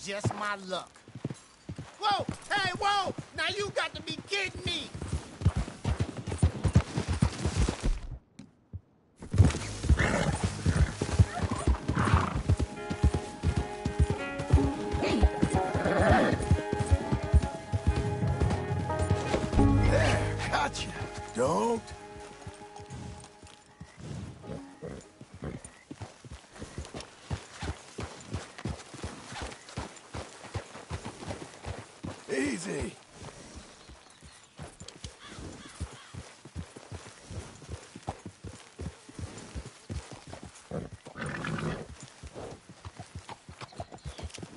Just my luck. Whoa! Hey, whoa! Now you got to be kidding me! There, gotcha. Don't. Easy.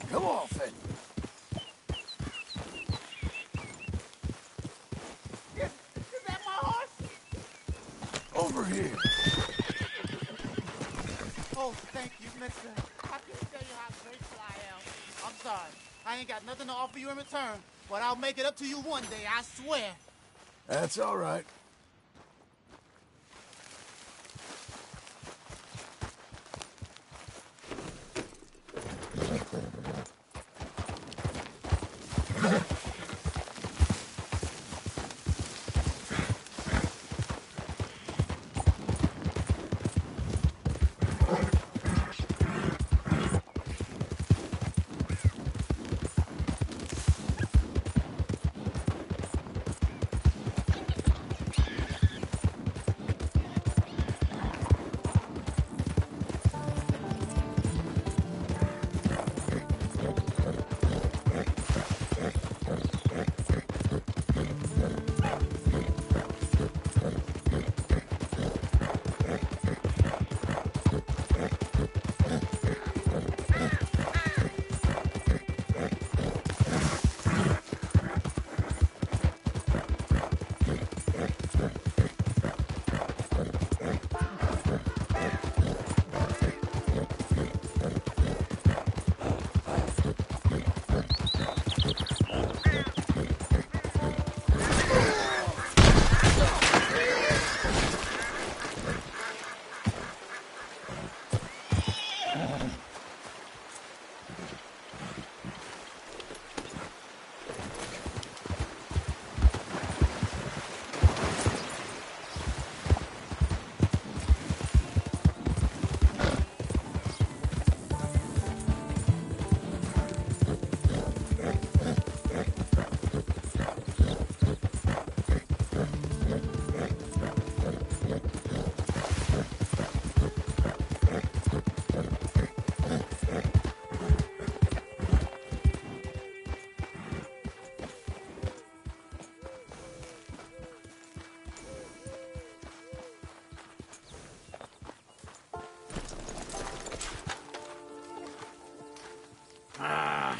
Come on, Finn. Is that my horse? Over here. Oh, thank you, mister. I can't tell you how grateful I am. I'm sorry. I ain't got nothing to offer you in return, but I'll make it up to you one day, I swear. That's all right.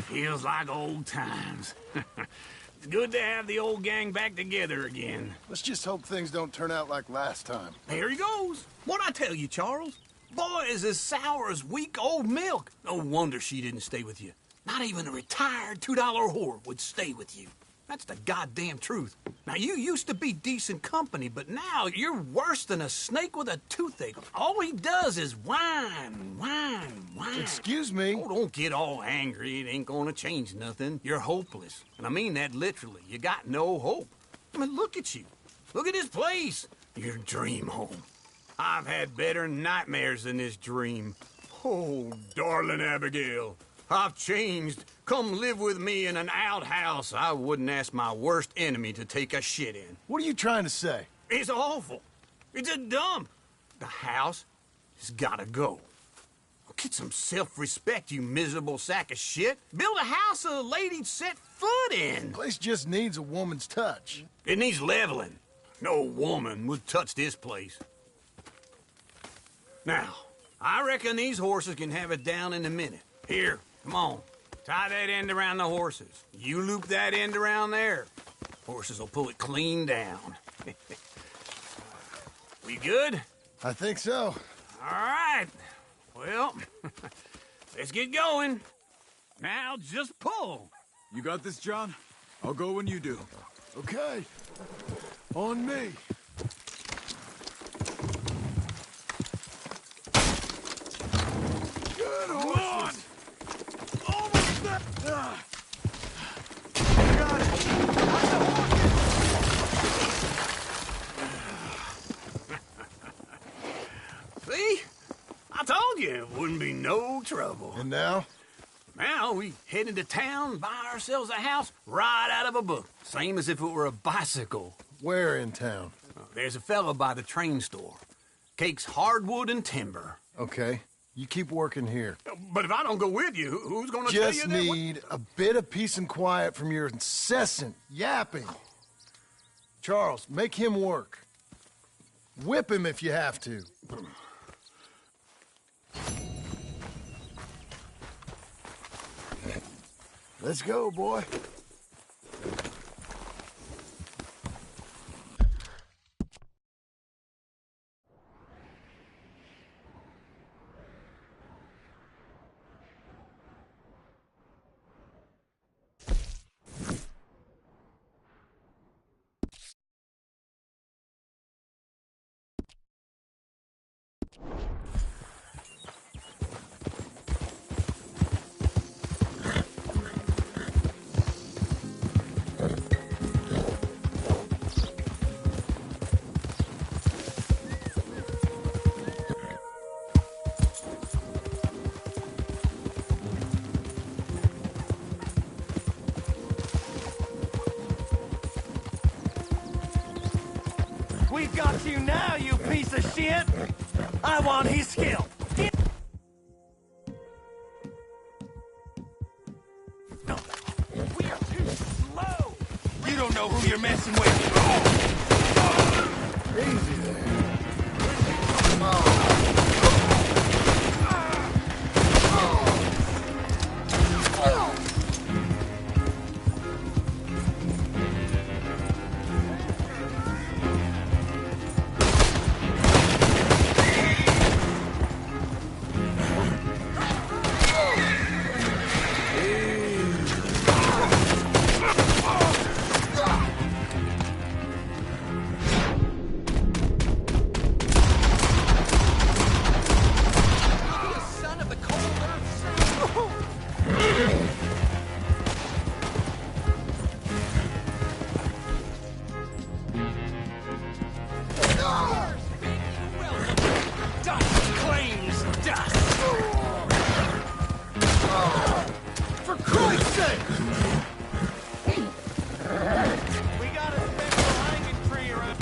Feels like old times. It's good to have the old gang back together again. Let's just hope things don't turn out like last time. Here he goes. What'd I tell you, Charles? Boy is as sour as weak old milk. No wonder she didn't stay with you. Not even a retired $2 whore would stay with you. That's the goddamn truth. Now, you used to be decent company, but now you're worse than a snake with a toothache. All he does is whine, whine, whine. Excuse me? Oh, don't get all angry. It ain't gonna change nothing. You're hopeless. And I mean that literally. You got no hope. I mean, look at you. Look at this place. Your dream home. I've had better nightmares than this dream. Oh, darling Abigail. I've changed. Come live with me in an outhouse I wouldn't ask my worst enemy to take a shit in. What are you trying to say? It's awful. It's a dump. The house has gotta go. Get some self-respect, you miserable sack of shit. Build a house a lady'd set foot in. The place just needs a woman's touch. It needs leveling. No woman would touch this place. Now, I reckon these horses can have it down in a minute. Here, come on. Tie that end around the horses. You loop that end around there. Horses will pull it clean down. We good? I think so. All right. Well, let's get going. Now just pull. You got this, John? I'll go when you do. Okay. On me. Good horses. Almost there! Got it. Watch the walking. See? I told you it wouldn't be no trouble. And now? Now we head into town, buy ourselves a house right out of a book. Same as if it were a bicycle. Where in town? There's a fella by the train store. Cakes hardwood and timber. Okay. You keep working here. But if I don't go with you, who's gonna tell you Just that? need a bit of peace and quiet from your incessant yapping. Charles, make him work. Whip him if you have to. Let's go, boy. We've got you now, you piece of shit! I want his skill! Get... No. We are too slow! You don't know who you're messing with! Easy there. For Christ's sake! We got a special hanging tree around...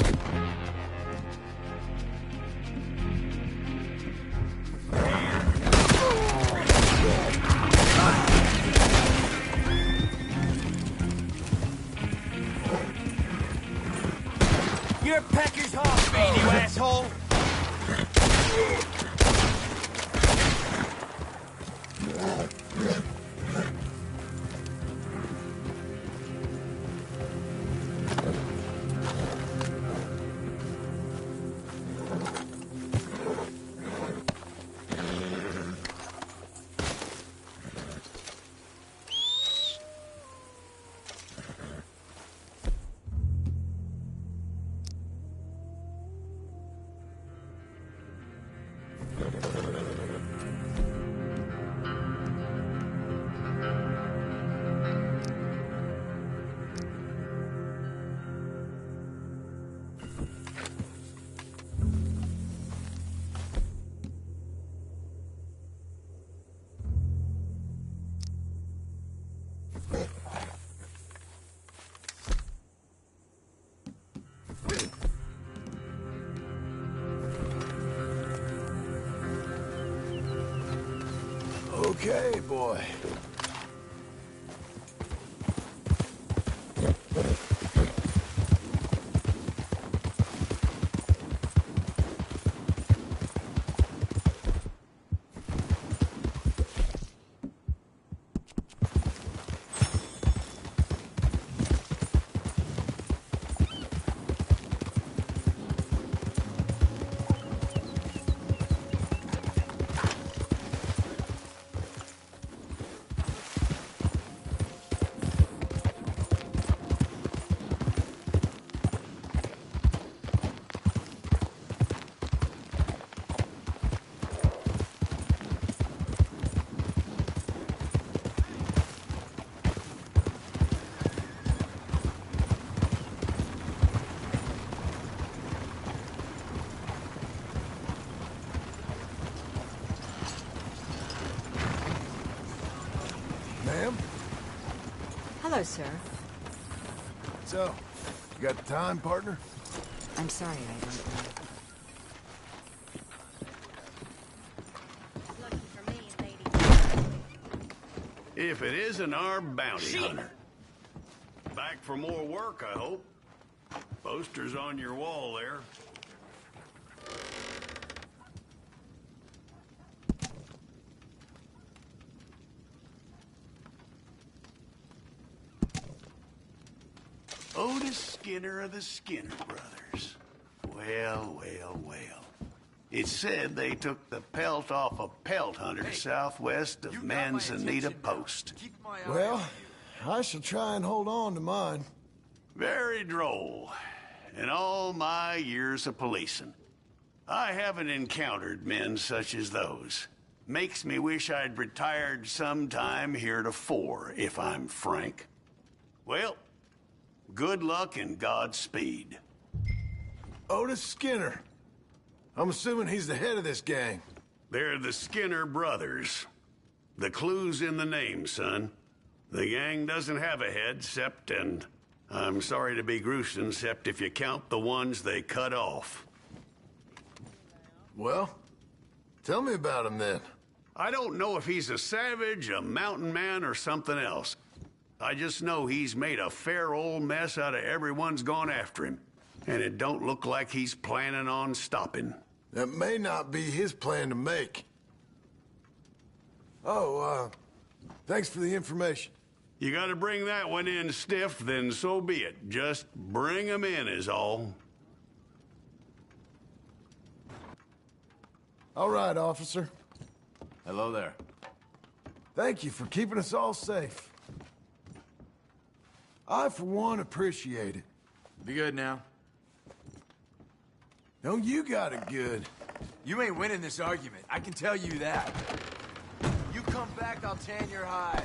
You're Pecker's Hawk, man, you asshole! Okay, boy. Hello, sir. So, you got the time, partner? I'm sorry, I don't know. Lucky for me, lady. If it isn't our bounty hunter. Back for more work, I hope. Posters on your wall there. Otis Skinner of the Skinner Brothers. Well, well, well. It's said they took the pelt off a pelt hunter southwest of Manzanita Post. Well, I shall try and hold on to mine. Very droll. In all my years of policing, I haven't encountered men such as those. Makes me wish I'd retired sometime heretofore, if I'm frank. Well, good luck and Godspeed. Otis Skinner. I'm assuming he's the head of this gang. They're the Skinner brothers. The clue's in the name, son. The gang doesn't have a head, and I'm sorry to be gruesome, except if you count the ones they cut off. Well, tell me about him then. I don't know if he's a savage, a mountain man, or something else. I just know he's made a fair old mess out of everyone's gone after him. And it don't look like he's planning on stopping. That may not be his plan to make. Oh, thanks for the information. You gotta bring that one in stiff, then so be it. Just bring him in is all. All right, officer. Hello there. Thank you for keeping us all safe. I, for one, appreciate it. Be good now. No, you got it good. You ain't winning this argument. I can tell you that. You come back, I'll tan your hide.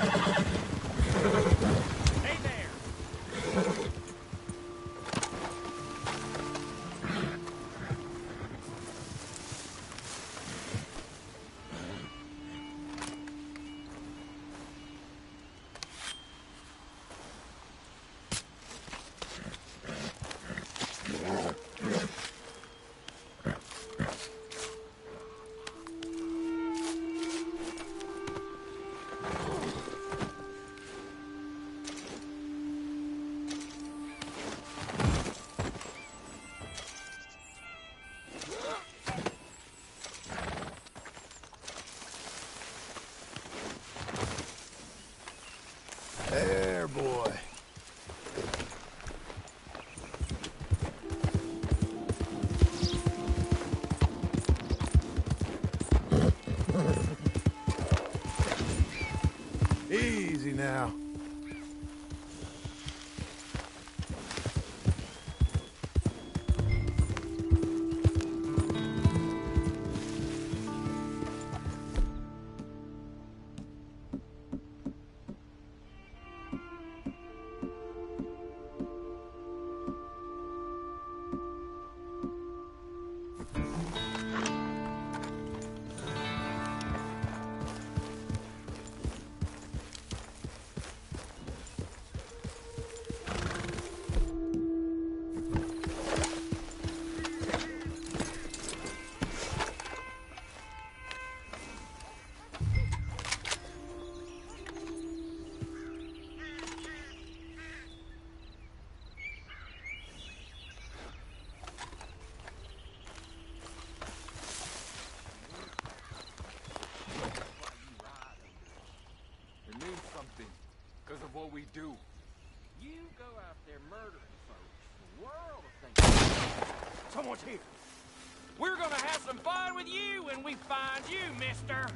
Hey there! There, boy. Easy now. It means something, because of what we do. You go out there murdering folks, the world will think someone's here. We're gonna have some fun with you when we find you, mister.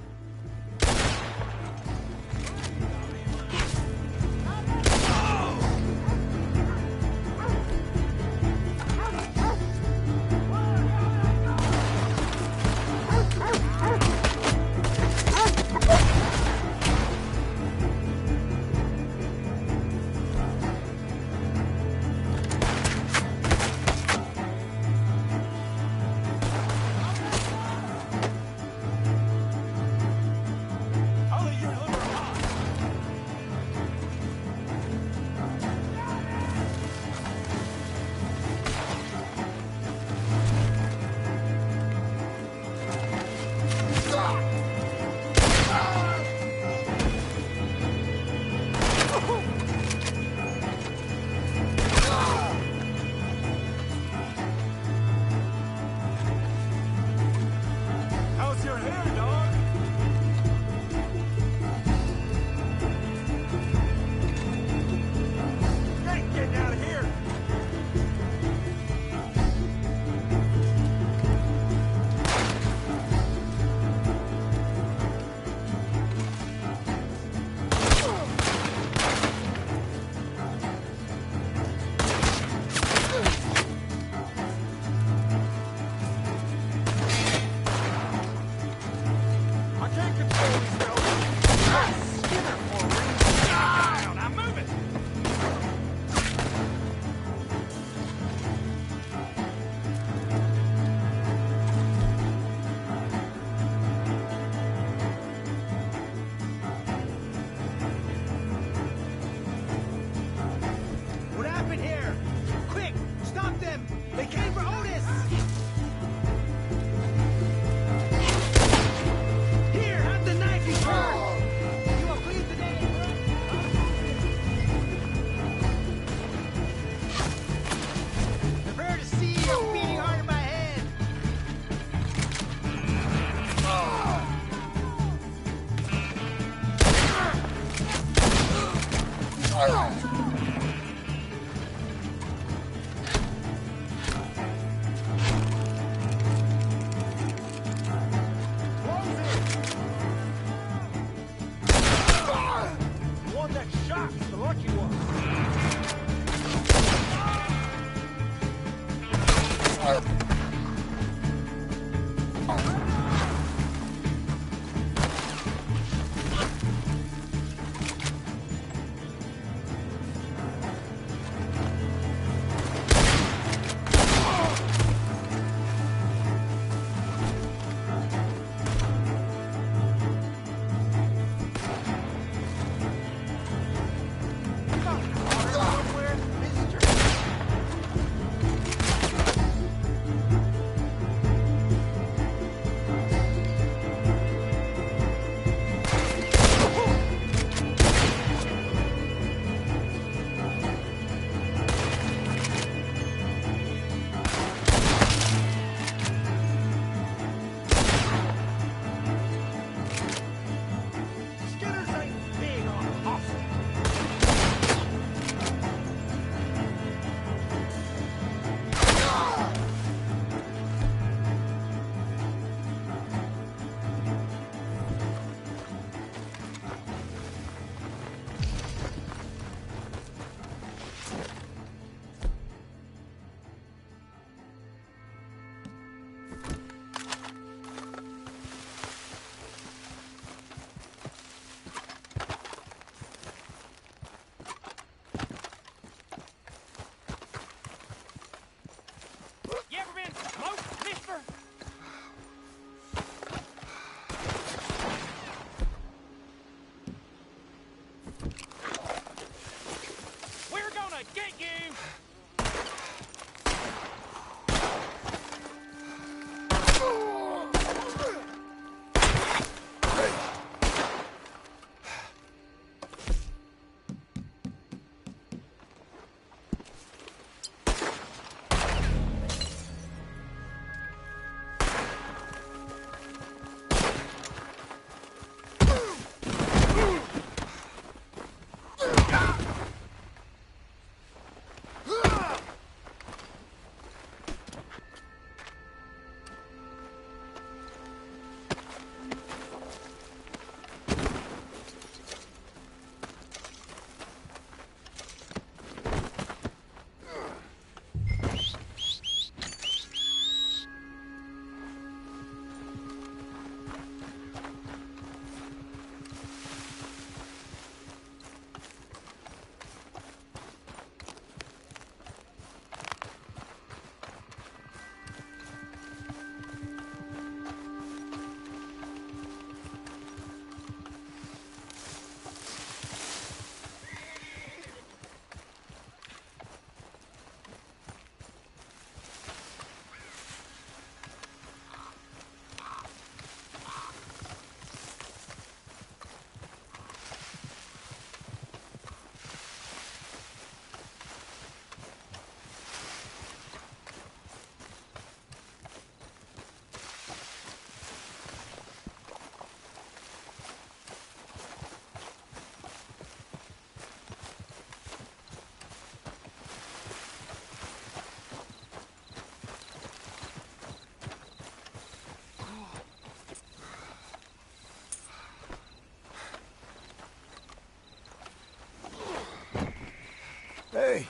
Hey!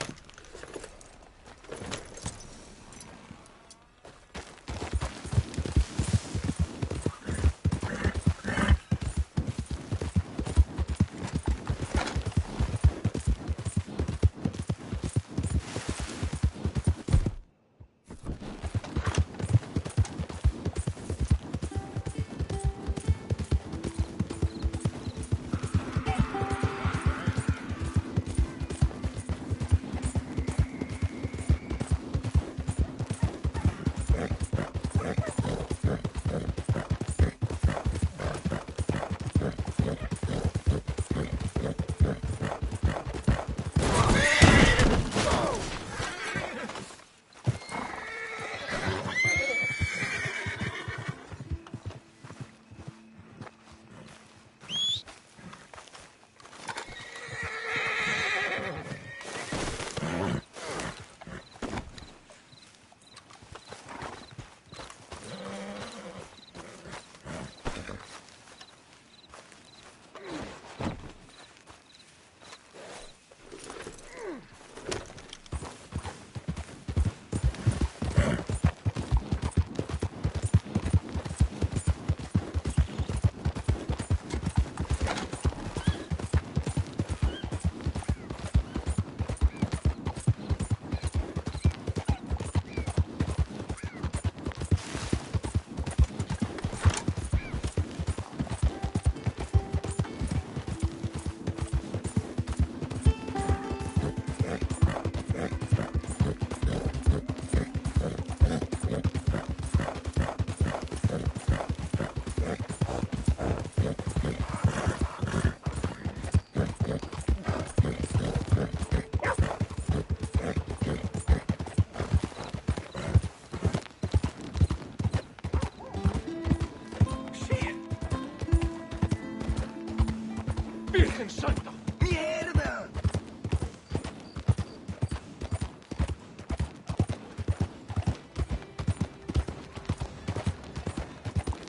Virgen Santa! Mierda!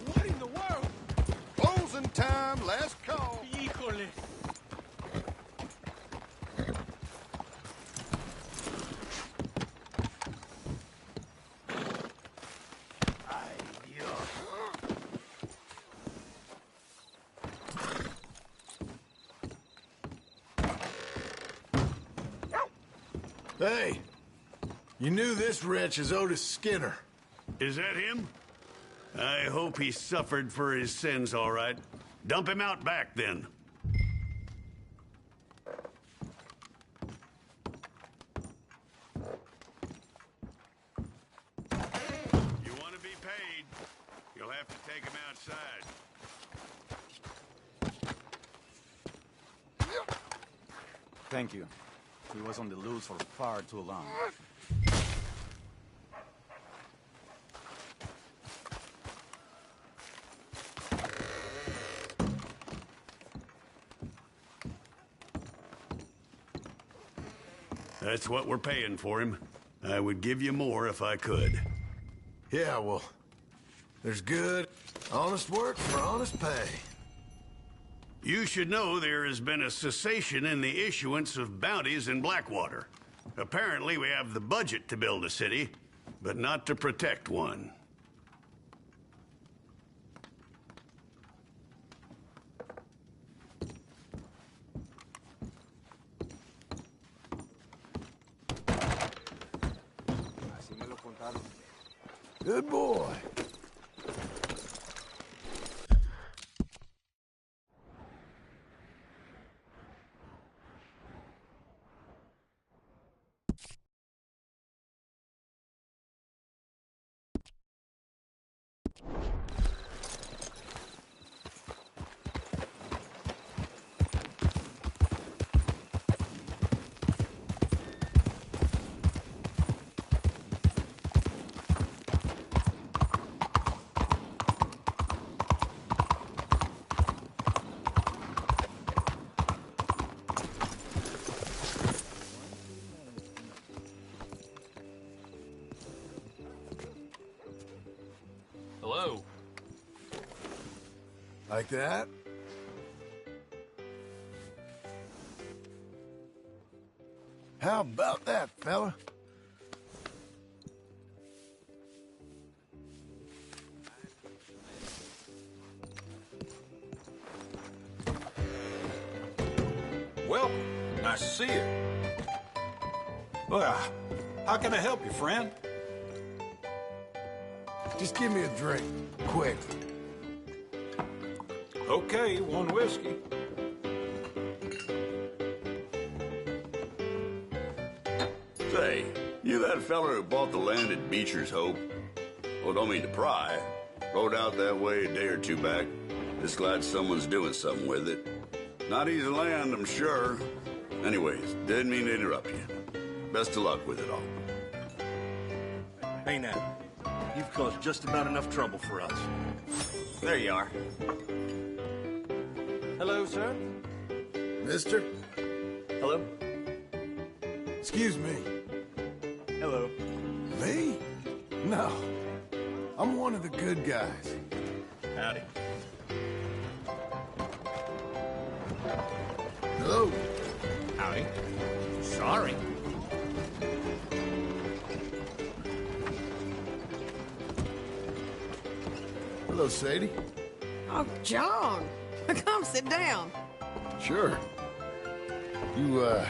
What in the world? Closing time, last call. Híjole! Hey, you knew this wretch is Otis Skinner. Is that him? I hope he suffered for his sins, all right. Dump him out back, then. You want to be paid, you'll have to take him outside. Thank you. He was on the loose for far too long. That's what we're paying for him. I would give you more if I could. Yeah, well, there's good, honest work for honest pay. You should know there has been a cessation in the issuance of bounties in Blackwater. Apparently, we have the budget to build a city, but not to protect one. Así me lo contaron. Good boy. Hello. Like that? How about that, fella? Welcome. Nice to see you. Well, how can I help you, friend? Just give me a drink, quick. Okay, one whiskey. Say, you that feller who bought the land at Beecher's Hope? Oh, don't mean to pry. Rode out that way a day or two back. Just glad someone's doing something with it. Not easy land, I'm sure. Anyways, didn't mean to interrupt you. Best of luck with it all. Hey now, you've caused just about enough trouble for us. There you are. Hello, sir. Mister? Hello. Excuse me. Hello. Me? No. I'm one of the good guys. Howdy. Hello? Howdy. Sorry. Hello, Sadie. Oh, John. Come sit down. Sure. You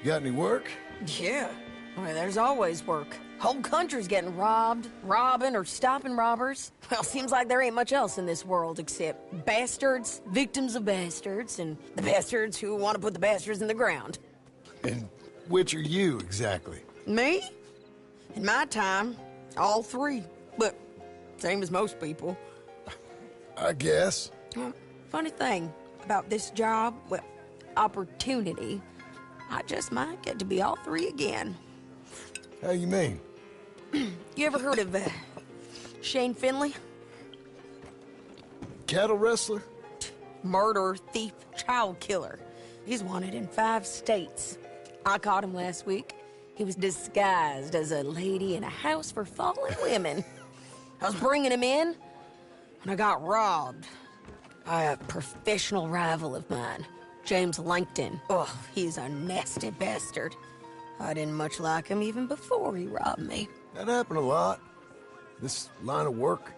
got any work? Yeah. Well, there's always work. Whole country's getting robbed, robbing, or stopping robbers. Well, seems like there ain't much else in this world except bastards, victims of bastards, and the bastards who want to put the bastards in the ground. And which are you, exactly? Me? In my time, all three. But same as most people. I guess. Well, funny thing about this job, well, opportunity, I just might get to be all three again. How you mean? You ever heard of Shane Finley? Cattle wrestler? Murderer, thief, child killer. He's wanted in 5 states. I caught him last week. He was disguised as a lady in a house for fallen women. I was bringing him in when I got robbed by a professional rival of mine, James Langton. Oh, he's a nasty bastard. I didn't much like him even before he robbed me. That happened a lot. This line of work.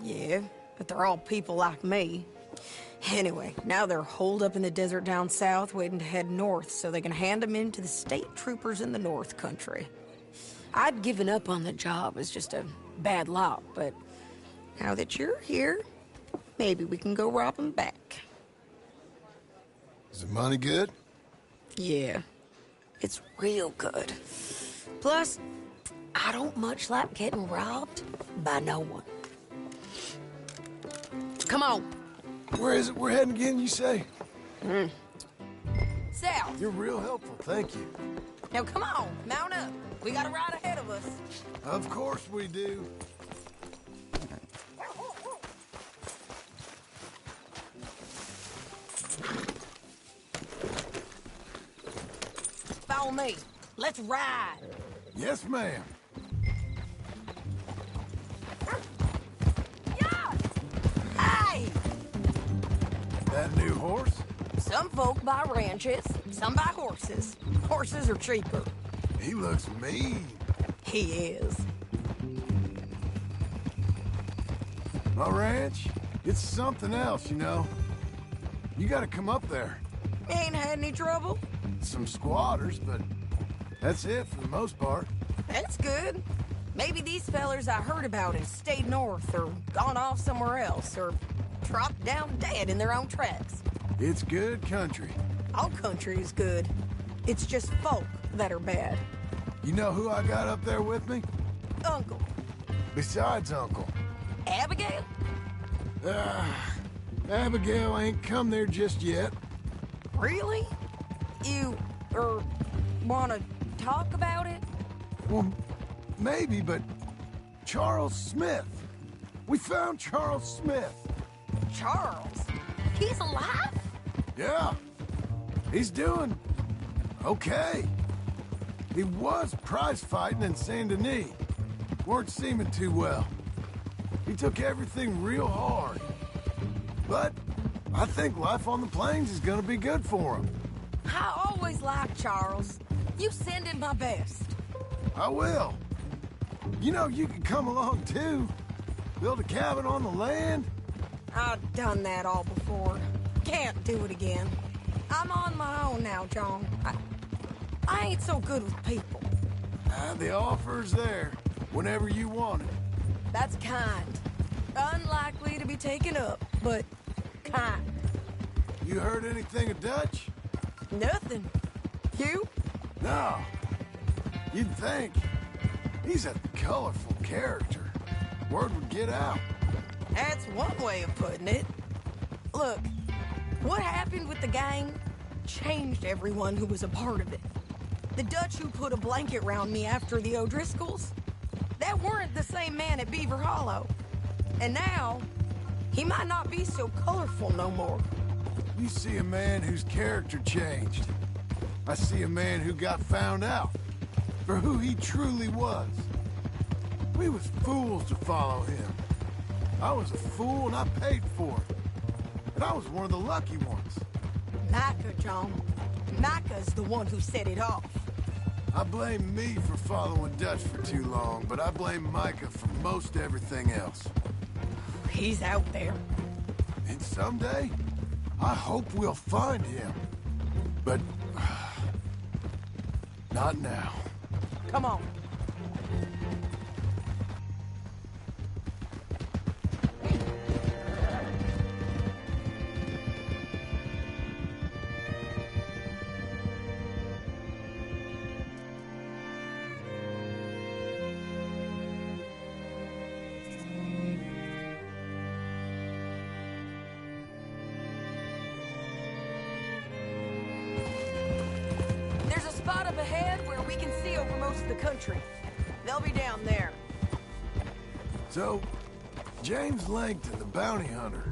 Yeah, but they're all people like me. Anyway, now they're holed up in the desert down south, waiting to head north so they can hand them in to the state troopers in the north country. I'd given up on the job as just a bad lot, but now that you're here, maybe we can go rob them back. Is the money good? Yeah, it's real good. Plus, I don't much like getting robbed by no one. Come on. Where is it we're heading again, you say? South. You're real helpful, thank you. Now come on, mount up. We got a ride ahead of us. Of course we do. Follow me. Let's ride. Yes, ma'am. Yeah! Hey! That new horse? Some folk buy ranches, some buy horses. Horses are cheaper. He looks mean. He is. My ranch, it's something else, you know. You gotta come up there. Ain't had any trouble? Some squatters, but that's it for the most part. That's good. Maybe these fellers I heard about have stayed north or gone off somewhere else or dropped down dead in their own tracks. It's good country. All country is good. It's just folk that are bad. You know who I got up there with me? Uncle. Besides Uncle. Abigail? Abigail ain't come there just yet. Really? You, wanna talk about it? Well, maybe, but Charles Smith. We found Charles Smith. Charles? He's alive? Yeah. He's doing okay. He was prize fighting in Saint Denis. Weren't seeming too well. He took everything real hard. But I think life on the plains is gonna be good for him. I always liked Charles. You send him my best. I will. You know, you can come along too. Build a cabin on the land. I've done that all before. Can't do it again. I'm on my own now, John. I ain't so good with people. The offer's there, whenever you want it. That's kind. Unlikely to be taken up, but kind. You heard anything of Dutch? Nothing. You? No. You'd think. He's a colorful character. Word would get out. That's one way of putting it. Look, what happened with the gang changed everyone who was a part of it. The Dutch who put a blanket round me after the O'Driscolls, that weren't the same man at Beaver Hollow. And now, he might not be so colorful no more. You see a man whose character changed. I see a man who got found out for who he truly was. We was fools to follow him. I was a fool and I paid for it. And I was one of the lucky ones. Micah, John. Micah's the one who set it off. I blame me for following Dutch for too long, but I blame Micah for most everything else. He's out there. And someday, I hope we'll find him. But not now. Come on. Spot up ahead where we can see over most of the country. They'll be down there. So, James Langton, the bounty hunter,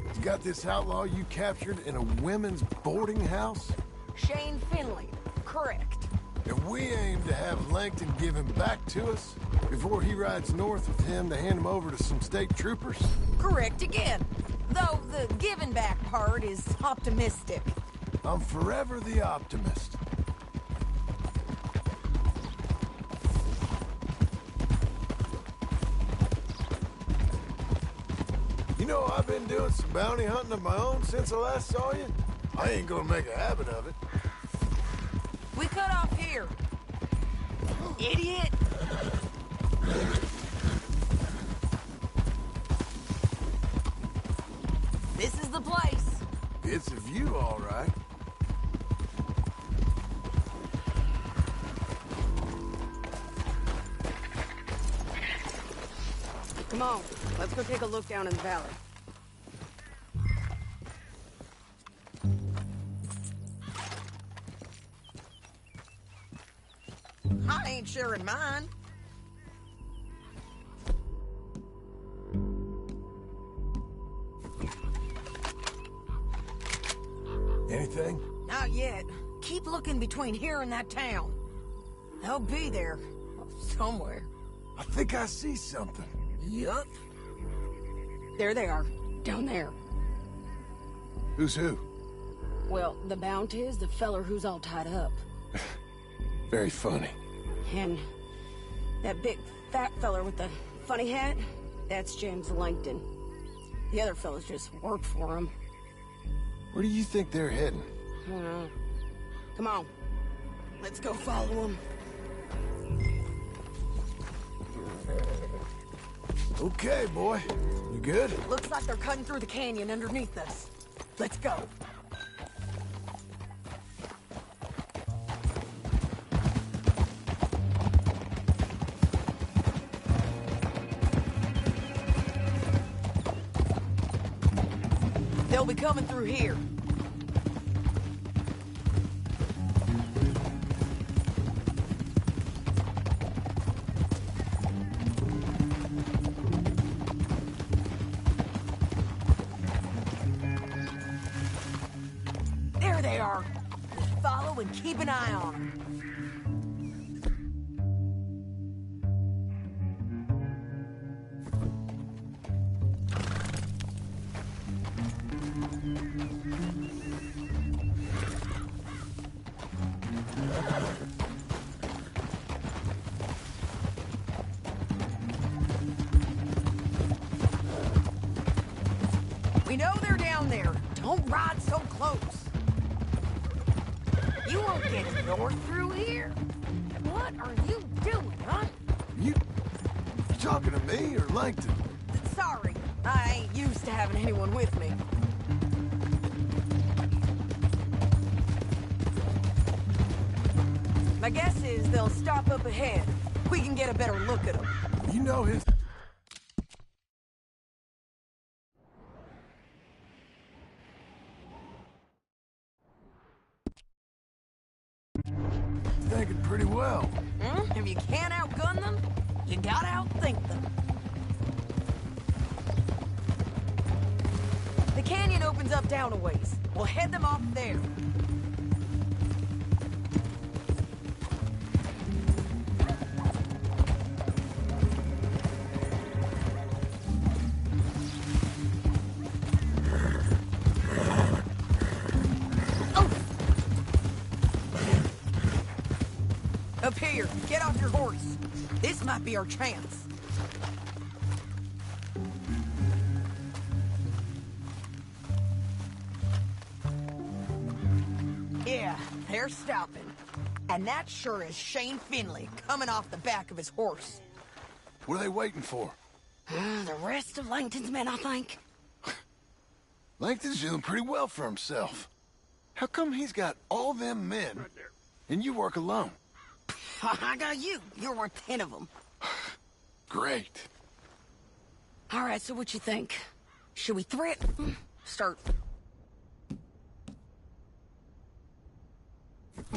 has got this outlaw you captured in a women's boarding house? Shane Finley, correct. And we aim to have Langton give him back to us before he rides north with him to hand him over to some state troopers? Correct again. Though the giving back part is optimistic. I'm forever the optimist. You know, I've been doing some bounty hunting of my own since I last saw you. I ain't gonna make a habit of it. We cut off here. Idiot! This is the place. It's a view, all right. Come on, let's go take a look down in the valley. I ain't sharing mine. Anything? Not yet. Keep looking between here and that town. They'll be there. Somewhere. I think I see something. Yup. There they are. Down there. Who's who? Well, the bounty is the feller who's all tied up. Very funny. And that big fat feller with the funny hat, that's James Langton. The other fellas just work for him. Where do you think they're heading? I don't know. Come on. Let's go follow them. Okay, boy. You good? Looks like they're cutting through the canyon underneath us. Let's go. They'll be coming through here. There they are. Just follow and keep an eye on them. You won't get north through here. What are you doing, huh? You talking to me or Langton? Sorry, I ain't used to having anyone with me. My guess is they'll stop up ahead. We can get a better look at them. You know his... Thinking pretty well. If you can't outgun them, you gotta outthink them. The canyon opens up down a ways. We'll head them off there. Up here, get off your horse. This might be our chance. Yeah, they're stopping. And that sure is Shane Finley coming off the back of his horse. What are they waiting for? The rest of Langton's men, I think. Langton's doing pretty well for himself. How come he's got all them men, and you work alone? I got you. You're worth 10 of them. Great. All right, so what you think? Should we threat? Start.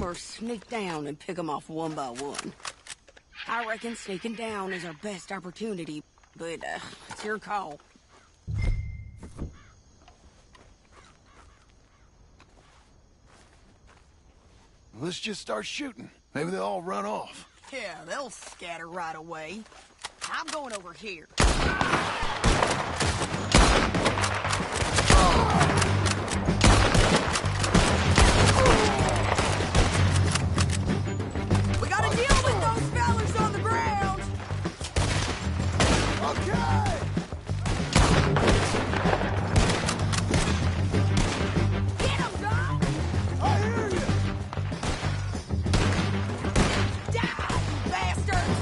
Or sneak down and pick them off one by one? I reckon sneaking down is our best opportunity, but it's your call. Let's just start shooting. Maybe they'll all run off. Yeah, they'll scatter right away. I'm going over here. We gotta deal with those fellas on the ground! Okay! Get 'em, Doc! I hear you! Die, bastards!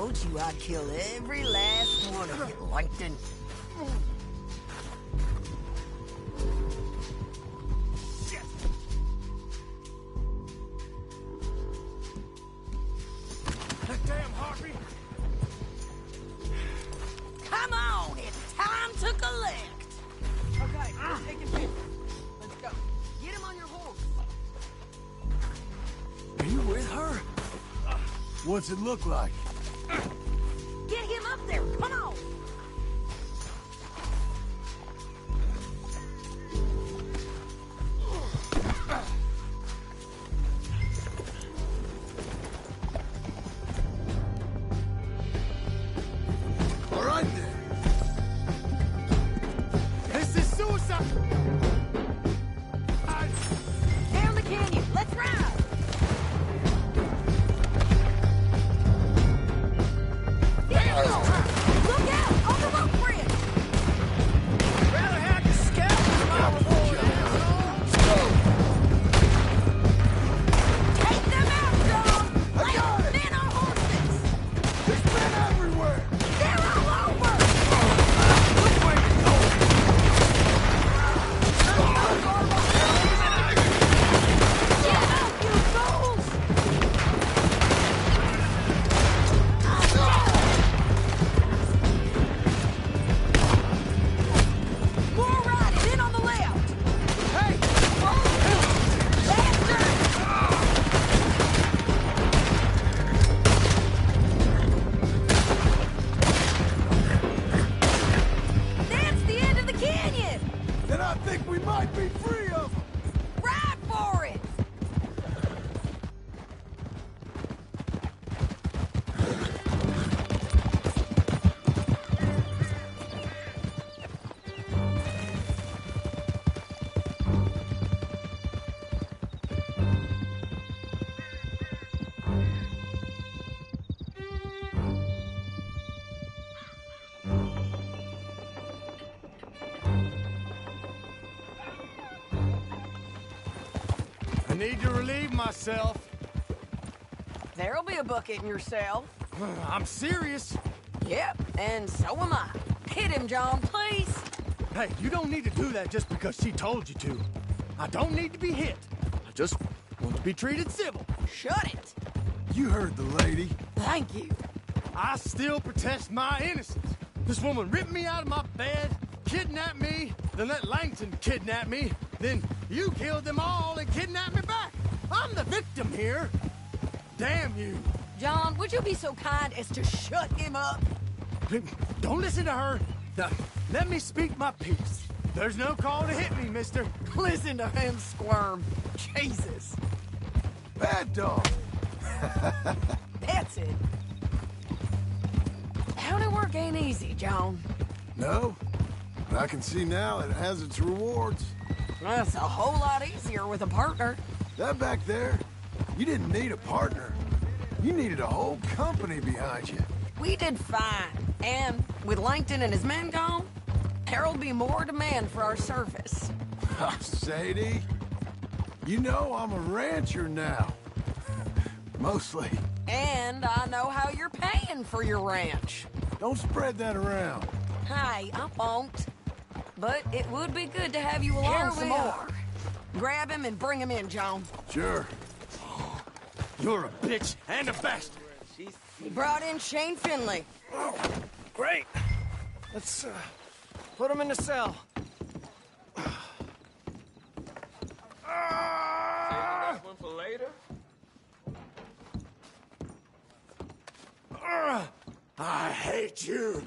told you I'd kill every last one of you, Langton. Damn, Harvey! Come on, it's time to collect. Okay, we're taking pictures. Let's go. Get him on your horse. Are you with her? What's it look like? Get him up there. Come on. All right then. This is suicide. Down the canyon. Let's ride. Look out! On the rope bridge! Rather have the scalpers my reward, asshole. Take them out, John! I got it! Men on horses! There's men everywhere. They're all over! Which way you going? Get up, you fools! More riding in on the left! Hey! Faster! That's the end of the canyon! Then I think we might be free of them. Ride for it! I need to relieve myself. There'll be a bucket in your cell. I'm serious. Yep, and so am I. Hit him, John, please. Hey, you don't need to do that just because she told you to. I don't need to be hit. I just want to be treated civil. Shut it. You heard the lady. Thank you. I still protest my innocence. This woman ripped me out of my bed, kidnapped me, then let Langton kidnap me, then you killed them all and kidnapped me back. I'm the victim here. Damn you. John, would you be so kind as to shut him up? Don't listen to her. Now, let me speak my piece. There's no call to hit me, mister. Listen to him squirm. Jesus. Bad dog. That's it. County work ain't easy, John. No, but I can see now it has its rewards. That's a whole lot easier with a partner. That back there, you didn't need a partner. You needed a whole company behind you. We did fine. And with Langton and his men gone, there'll be more demand for our service. Sadie, you know I'm a rancher now. Mostly. And I know how you're paying for your ranch. Don't spread that around. Hey, I won't. But it would be good to have you along some more. Grab him and bring him in, John. Sure. You're a bitch and a bastard. He brought in Shane Finley. Oh, great. Let's put him in the cell. Save that one for later. I hate you.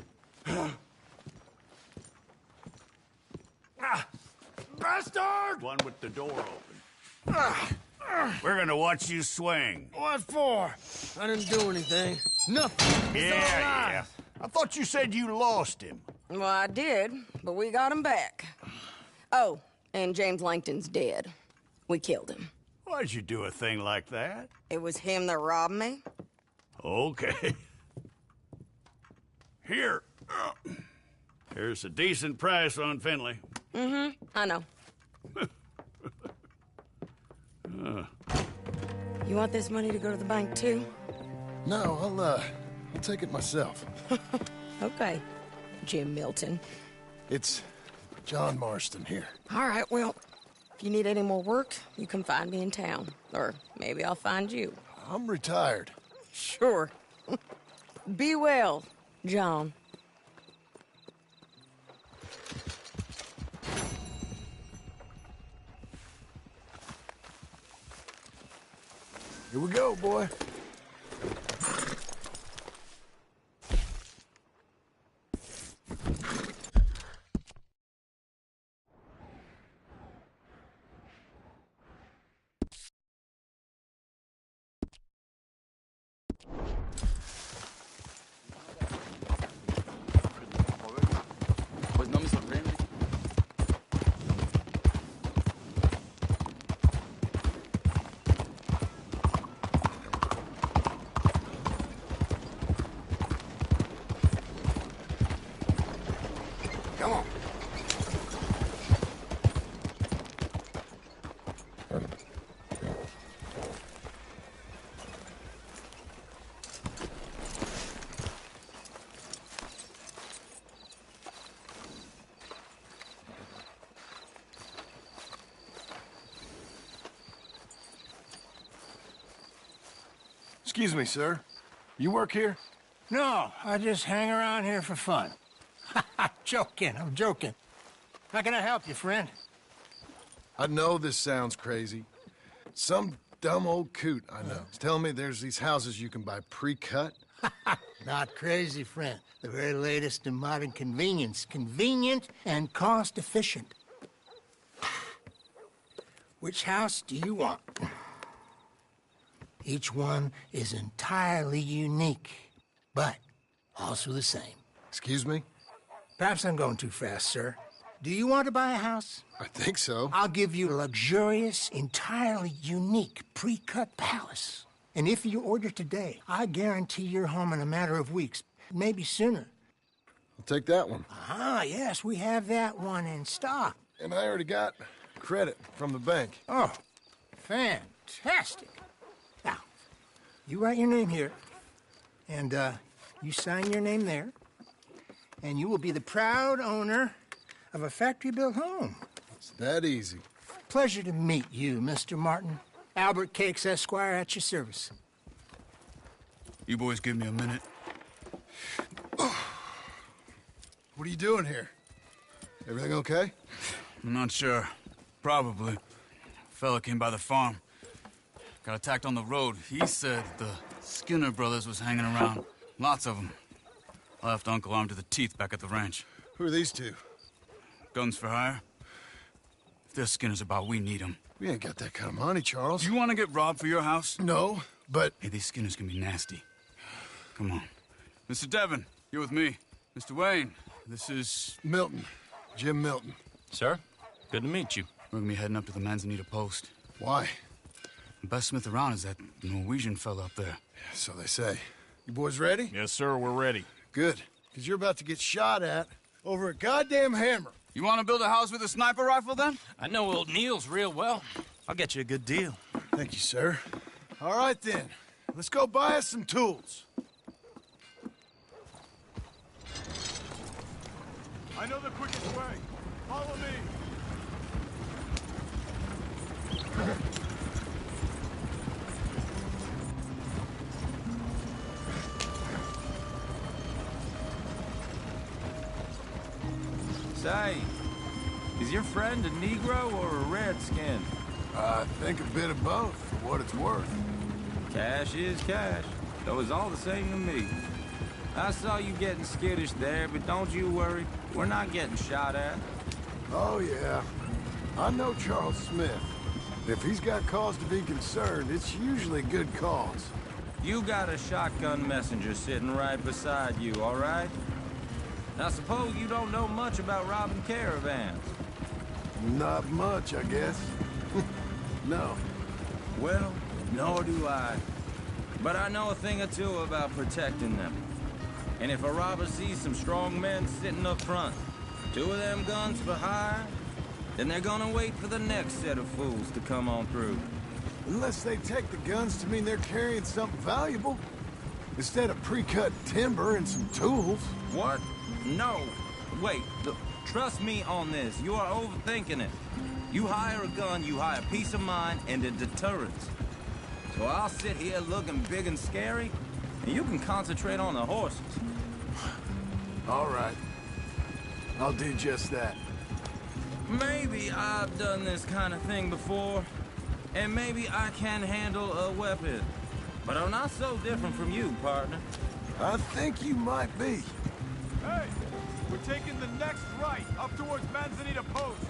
Bastard! One with the door open. We're gonna watch you swing. What for? I didn't do anything. Nothing. Yeah. I thought you said you lost him. Well, I did, but we got him back. Oh, and James Langton's dead. We killed him. Why'd you do a thing like that? It was him that robbed me. Okay. Here. Here's a decent price on Finley. Mm-hmm, I know. You want this money to go to the bank, too? No, I'll take it myself. Okay, Jim Milton. It's John Marston here. All right, well, if you need any more work, you can find me in town. Or maybe I'll find you. I'm retired. Sure. Be well, John. Here we go, boy. Pues no me sorprende. Come on. Excuse me, sir. You work here? No, I just hang around here for fun. I'm joking. How can I help you, friend? I know this sounds crazy. Some dumb old coot I know is telling me there's these houses you can buy pre-cut. Not crazy, friend. The very latest in modern convenience. Convenient and cost-efficient. Which house do you want? Each one is entirely unique, but also the same. Excuse me? Perhaps I'm going too fast, sir. Do you want to buy a house? I think so. I'll give you a luxurious, entirely unique pre-cut palace. And if you order today, I guarantee you're home in a matter of weeks, maybe sooner. I'll take that one. Ah, yes, we have that one in stock. And I already got credit from the bank. Oh, fantastic. Now, you write your name here, and you sign your name there, and you will be the proud owner of a factory-built home. It's that easy. Pleasure to meet you, Mr. Martin. Albert Cakes, Esquire, at your service. You boys give me a minute. What are you doing here? Everything okay? I'm not sure. Probably. Fella came by the farm. Got attacked on the road. He said the Skinner brothers was hanging around. Lots of them. I left Uncle armed to the teeth back at the ranch. Who are these two? Guns for hire. If they're Skinner's about, we need them. We ain't got that kind of money, Charles. Do you want to get robbed for your house? No, but... Hey, these Skinners can be nasty. Come on. Mr. Devon, you're with me. Mr. Wayne, this is... Milton. Jim Milton. Sir, good to meet you. We're gonna be heading up to the Manzanita post. Why? The best smith around is that Norwegian fella up there. So they say. You boys ready? Yes, sir, we're ready. Good, because you're about to get shot at over a goddamn hammer. You want to build a house with a sniper rifle, then? I know old Neil's real well. I'll get you a good deal. Thank you, sir. All right, then. Let's go buy us some tools. I know the quickest way. Follow me. Say, is your friend a Negro or a Redskin? I think a bit of both, for what it's worth. Cash is cash. Though it's all the same to me. I saw you getting skittish there, but don't you worry. We're not getting shot at. Oh, yeah. I know Charles Smith. If he's got cause to be concerned, it's usually good cause. You got a shotgun messenger sitting right beside you, all right? Now, suppose you don't know much about robbing caravans. Not much, I guess. No. Well, nor do I. But I know a thing or two about protecting them. And if a robber sees some strong men sitting up front, 2 of them guns for hire, then they're gonna wait for the next set of fools to come on through. Unless they take the guns to mean they're carrying something valuable. Instead of pre-cut timber and some tools. What? No. Wait, trust me on this. You are overthinking it. You hire a gun, you hire peace of mind and a deterrence. So I'll sit here looking big and scary, and you can concentrate on the horses. All right. I'll do just that. Maybe I've done this kind of thing before, and maybe I can handle a weapon. But I'm not so different from you, partner. I think you might be. Hey! We're taking the next right, up towards Manzanita Post.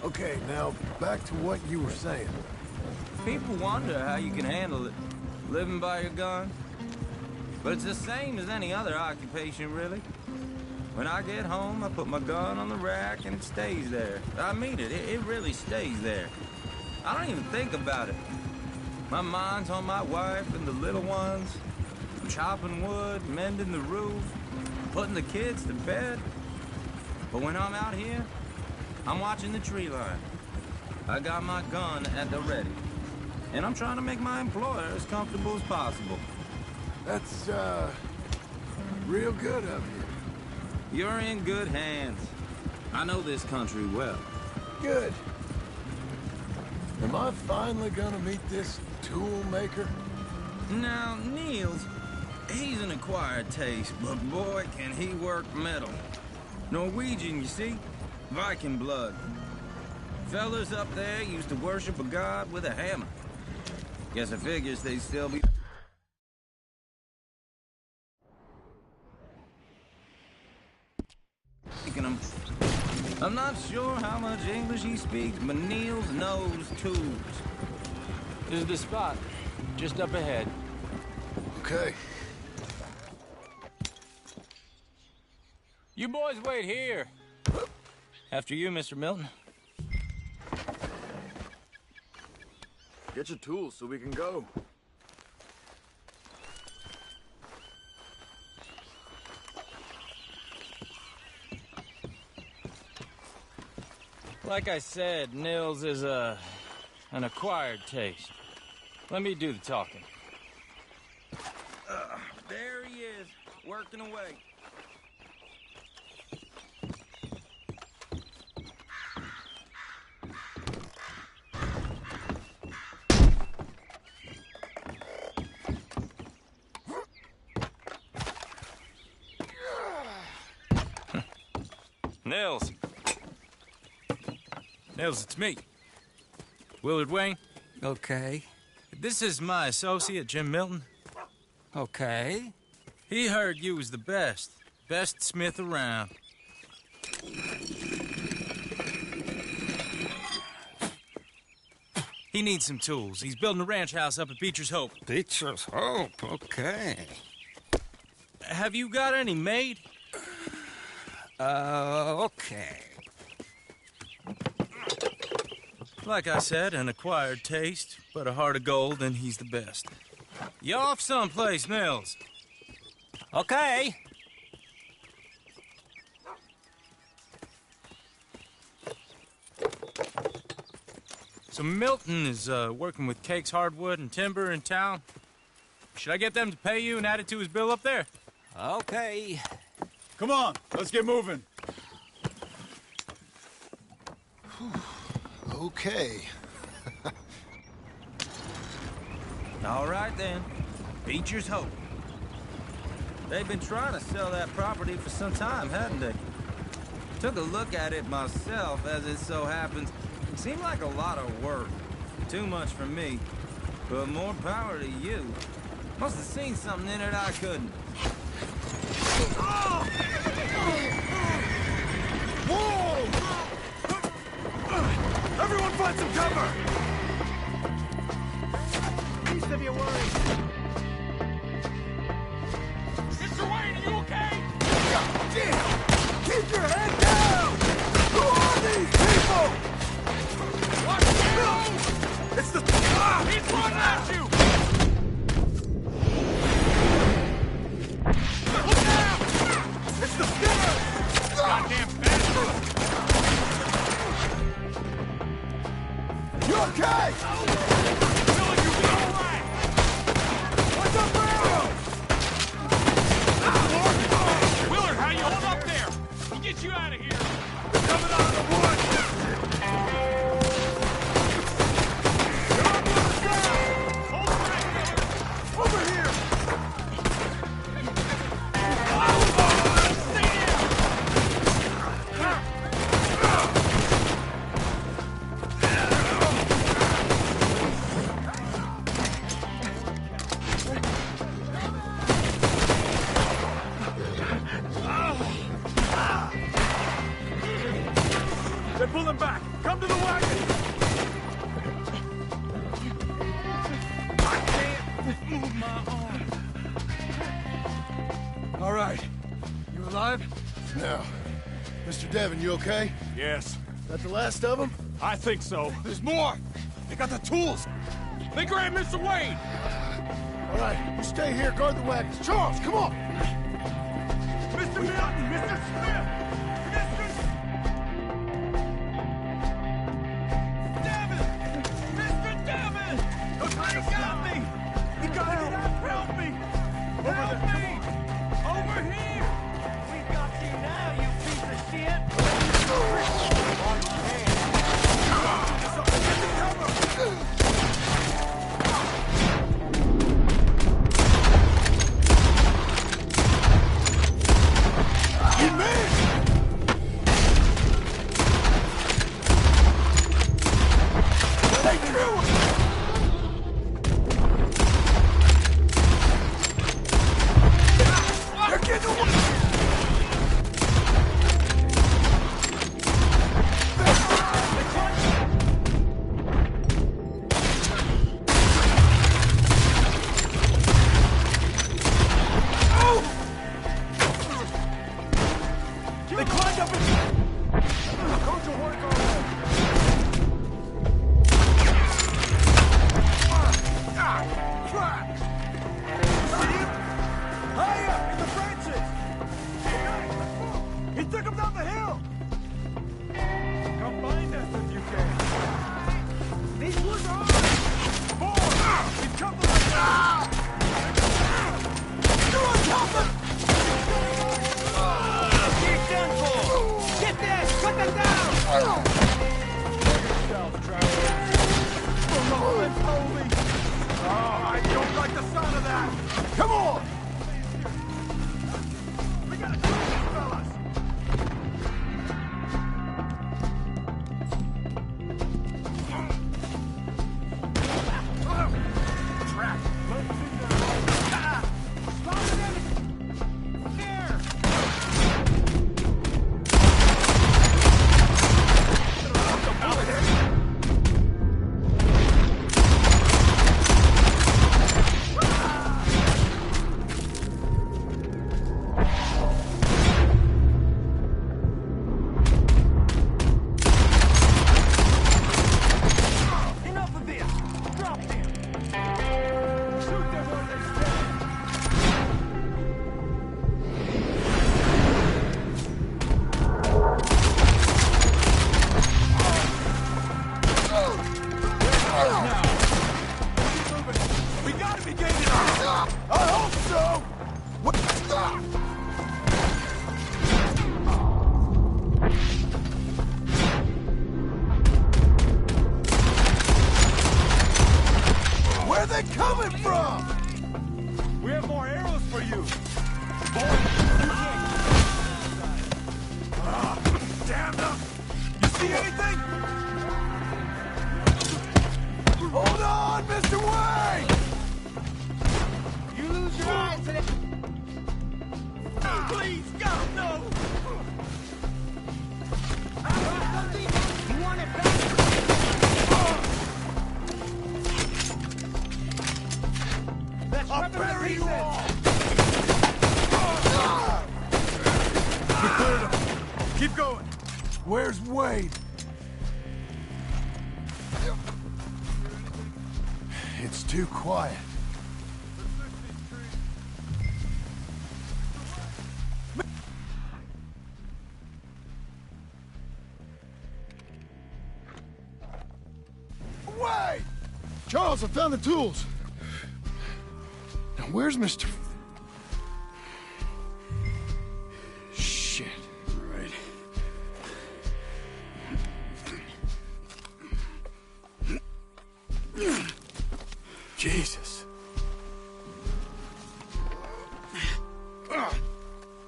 Okay, now back to what you were saying. People wonder how you can handle it, living by your gun. But it's the same as any other occupation, really. When I get home, I put my gun on the rack and it stays there. I mean it, it really stays there. I don't even think about it. My mind's on my wife and the little ones. I'm chopping wood, mending the roof, putting the kids to bed. But when I'm out here, I'm watching the tree line. I got my gun at the ready. And I'm trying to make my employer as comfortable as possible. That's, real good of you. You're in good hands. I know this country well. Good. Am I finally gonna meet this tool maker? Now, Niels, he's an acquired taste, but boy, can he work metal. Norwegian, you see? Viking blood. Fellas up there used to worship a god with a hammer. Guess I figures they'd still be... I'm not sure how much English he speaks, but Niels knows tools. This is the spot, just up ahead. Okay. You boys wait here. After you, Mr. Milton. Get your tools so we can go. Like I said, Nils is an acquired taste. Let me do the talking. There he is, working away. Nils. Nils, it's me. Willard Wayne. Okay. This is my associate, Jim Milton. Okay. He heard you was the best. Best smith around. He needs some tools. He's building a ranch house up at Beecher's Hope. Beecher's Hope, okay. Have you got any made? Okay. Like I said, an acquired taste, but a heart of gold, and he's the best. You off someplace, Nils? Okay. So Milton is working with Cake's Hardwood and Timber in town. Should I get them to pay you and add it to his bill up there? Okay. Come on, let's get moving. Okay. All right, then. Beecher's Hope. They've been trying to sell that property for some time, hadn't they? Took a look at it myself, as it so happens. Seemed like a lot of work. Too much for me. But more power to you. Must have seen something in it I couldn't. Whoa! Everyone find some cover! Least of your worries. Mr. Wayne, are you okay? God damn! Keep your head down! Who are these people? Watch it! It's the... Ah! He's running at you! Look out! It's the Skinner! Goddamn bastard! You okay? Billy, you'll be all right! right. You alive? No. Mr. Devon, you okay? Yes. That the last of them? I think so. There's more! They got the tools! They grabbed Mr. Wade! All right, you stay here, guard the wagons. Charles, come on! Mr. Milton! Mr. Smith! Mr. Devon! Mr. Devon! He got me! He got it! Help me! Help me! Over here! We got you now, you piece of shit! Where's Wade? It's too quiet. Wade! Charles, I found the tools. Now, where's Mr. Shit. Right. Jesus.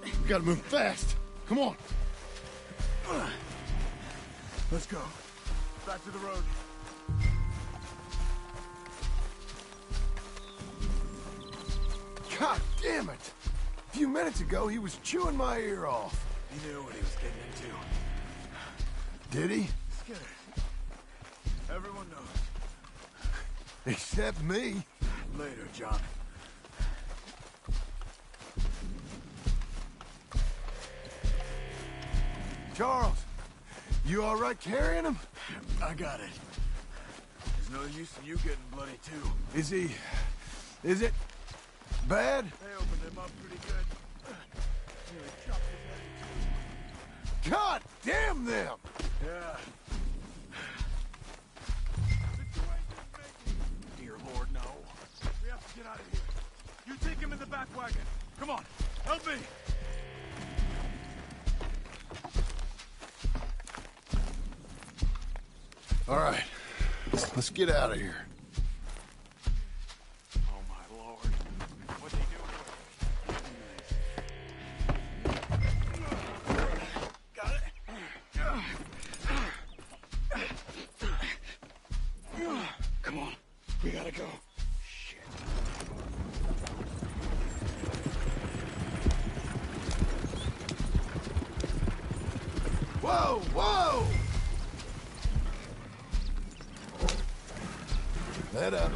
We gotta move fast. Come on. Let's go. Back to the road. God damn it! A few minutes ago, he was chewing my ear off. He knew what he was getting into. Did he? Skinner. Everyone knows. Except me. Later, John. Charles, you all right carrying him? I got it. There's no use in you getting bloody, too. Is it bad? They opened him up pretty good. Nearly chopped his head in two. God damn them! Yeah. Dear Lord, no. We have to get out of here. You take him in the back wagon. Come on, help me. All right, let's get out of here. Oh, my Lord. What's he doing? Got it. Come on, we gotta go. Whoa, whoa! Head up.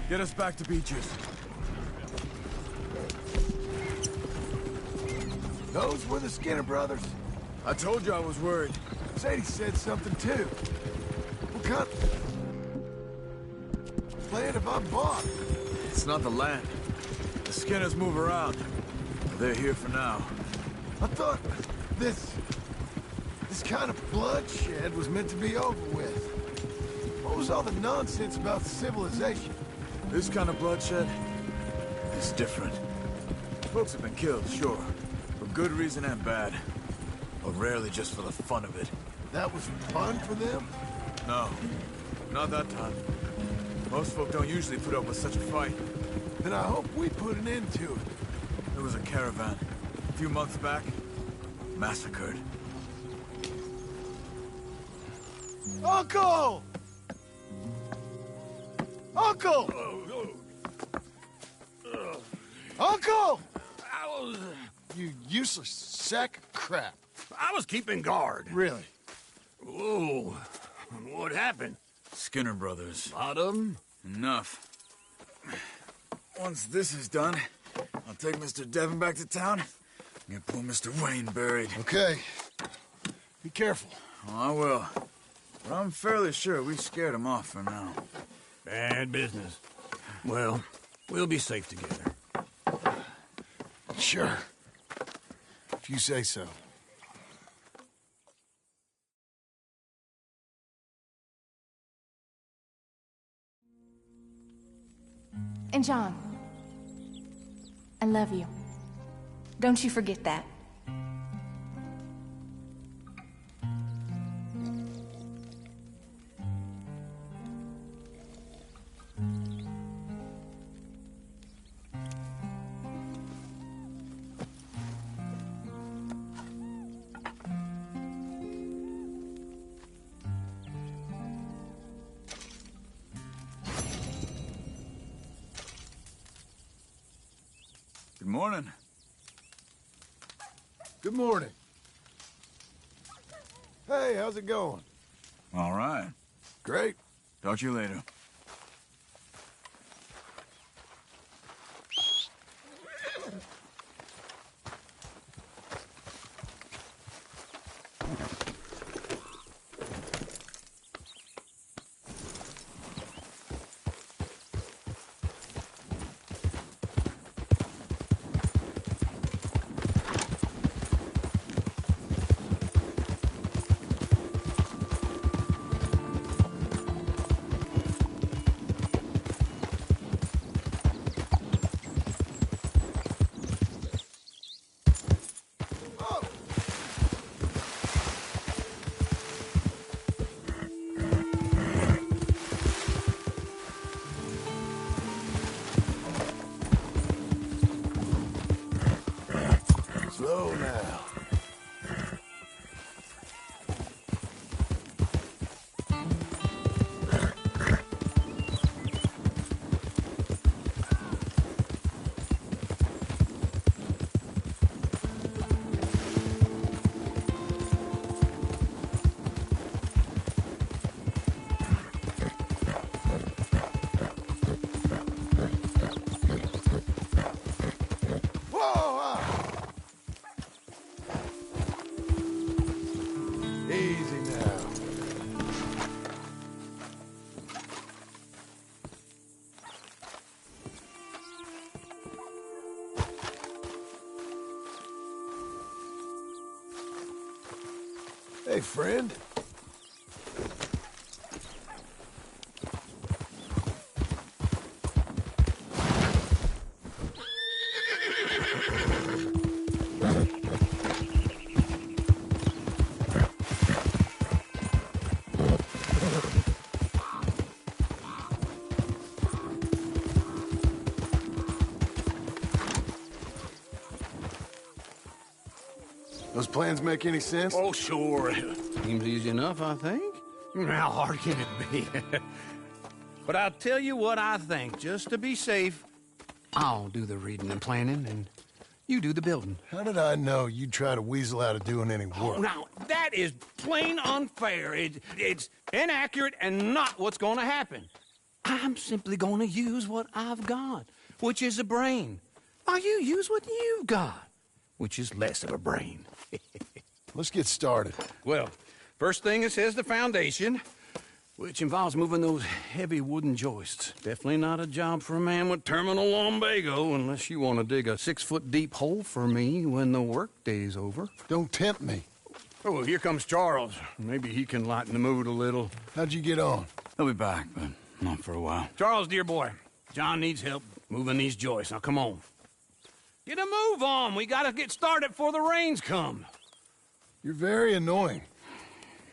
Get us back to Beaches. Those were the Skinner brothers. I told you I was worried. Sadie said something too. What kind of land have I bought? It's not the land. The Skinners move around. They're here for now. I thought this kind of bloodshed was meant to be over with. What was all the nonsense about civilization? This kind of bloodshed is different. Folks have been killed, sure. For good reason and bad. But rarely just for the fun of it. That was fun for them? No. Not that time. Most folk don't usually put up with such a fight. Then I hope we put an end to it. There was a caravan. A few months back. Massacred. Uncle! Uncle! Uncle! You useless sack of crap. I was keeping guard. Really? Whoa. What happened? Skinner brothers. A lot of them? Enough. Once this is done, I'll take Mr. Devon back to town and get poor Mr. Wayne buried. Okay. Be careful. Oh, I will. But I'm fairly sure we scared him off for now. Bad business. Well, we'll be safe together. Sure. If you say so. And John, I love you. Don't you forget that. Good morning. Good morning. Hey, how's it going? All right. Great. Talk to you later. Slow now. Hey, friend. Those plans make any sense? Oh, sure. Seems easy enough, I think. How hard can it be? But I'll tell you what I think. Just to be safe, I'll do the reading and planning, and you do the building. How did I know you'd try to weasel out of doing any work? Oh, now, that is plain unfair. It's inaccurate and not what's going to happen. I'm simply going to use what I've got, which is a brain. While you use what you've got, which is less of a brain. Let's get started. Well, first thing it says the foundation, which involves moving those heavy wooden joists. Definitely not a job for a man with terminal lumbago, unless you want to dig a 6-foot deep hole for me when the workday's over. Don't tempt me. Oh, here comes Charles. Maybe he can lighten the mood a little. How'd you get on? He'll be back, but not for a while. Charles, dear boy, John needs help moving these joists. Now, come on. Get a move on. We gotta get started before the rains come. You're very annoying.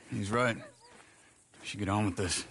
He's right. We should get on with this.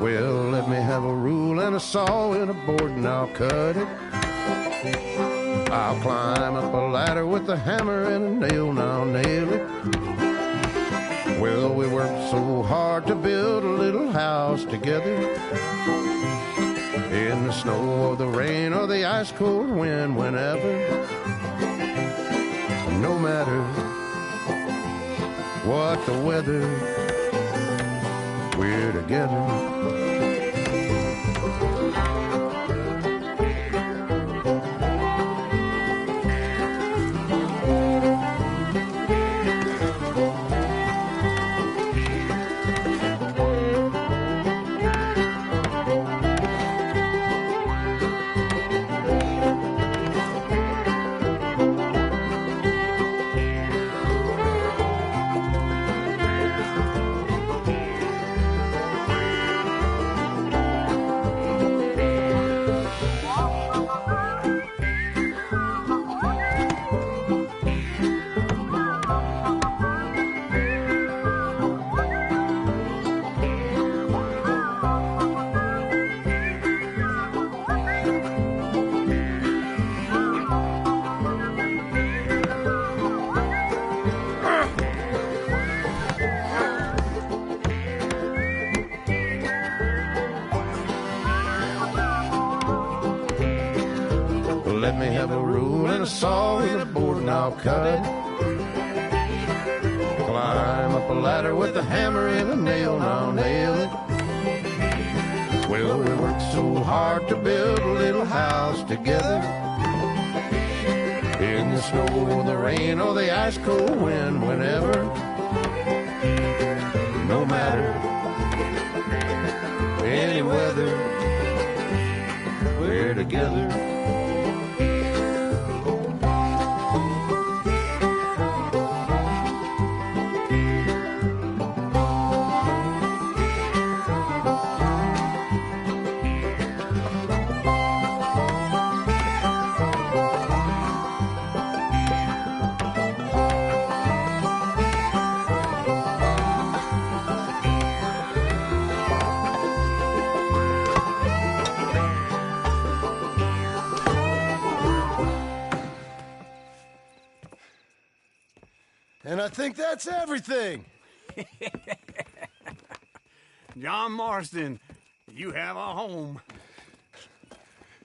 Well, let me have a rule and a saw and a board and I'll cut it. I'll climb up a ladder with a hammer and a nail and I'll nail it. Well, we worked so hard to build a little house together. In the snow or the rain or the ice cold wind, whenever. No matter what the weather, we're together. let me have a rule and a saw and a board and I'll cut it. Climb up a ladder with a hammer and a nail and I'll nail it. Well, we worked so hard to build a little house together. In the snow or the rain or the ice cold wind, whenever. No matter any weather, we're together. And I think that's everything. John Marston, you have a home.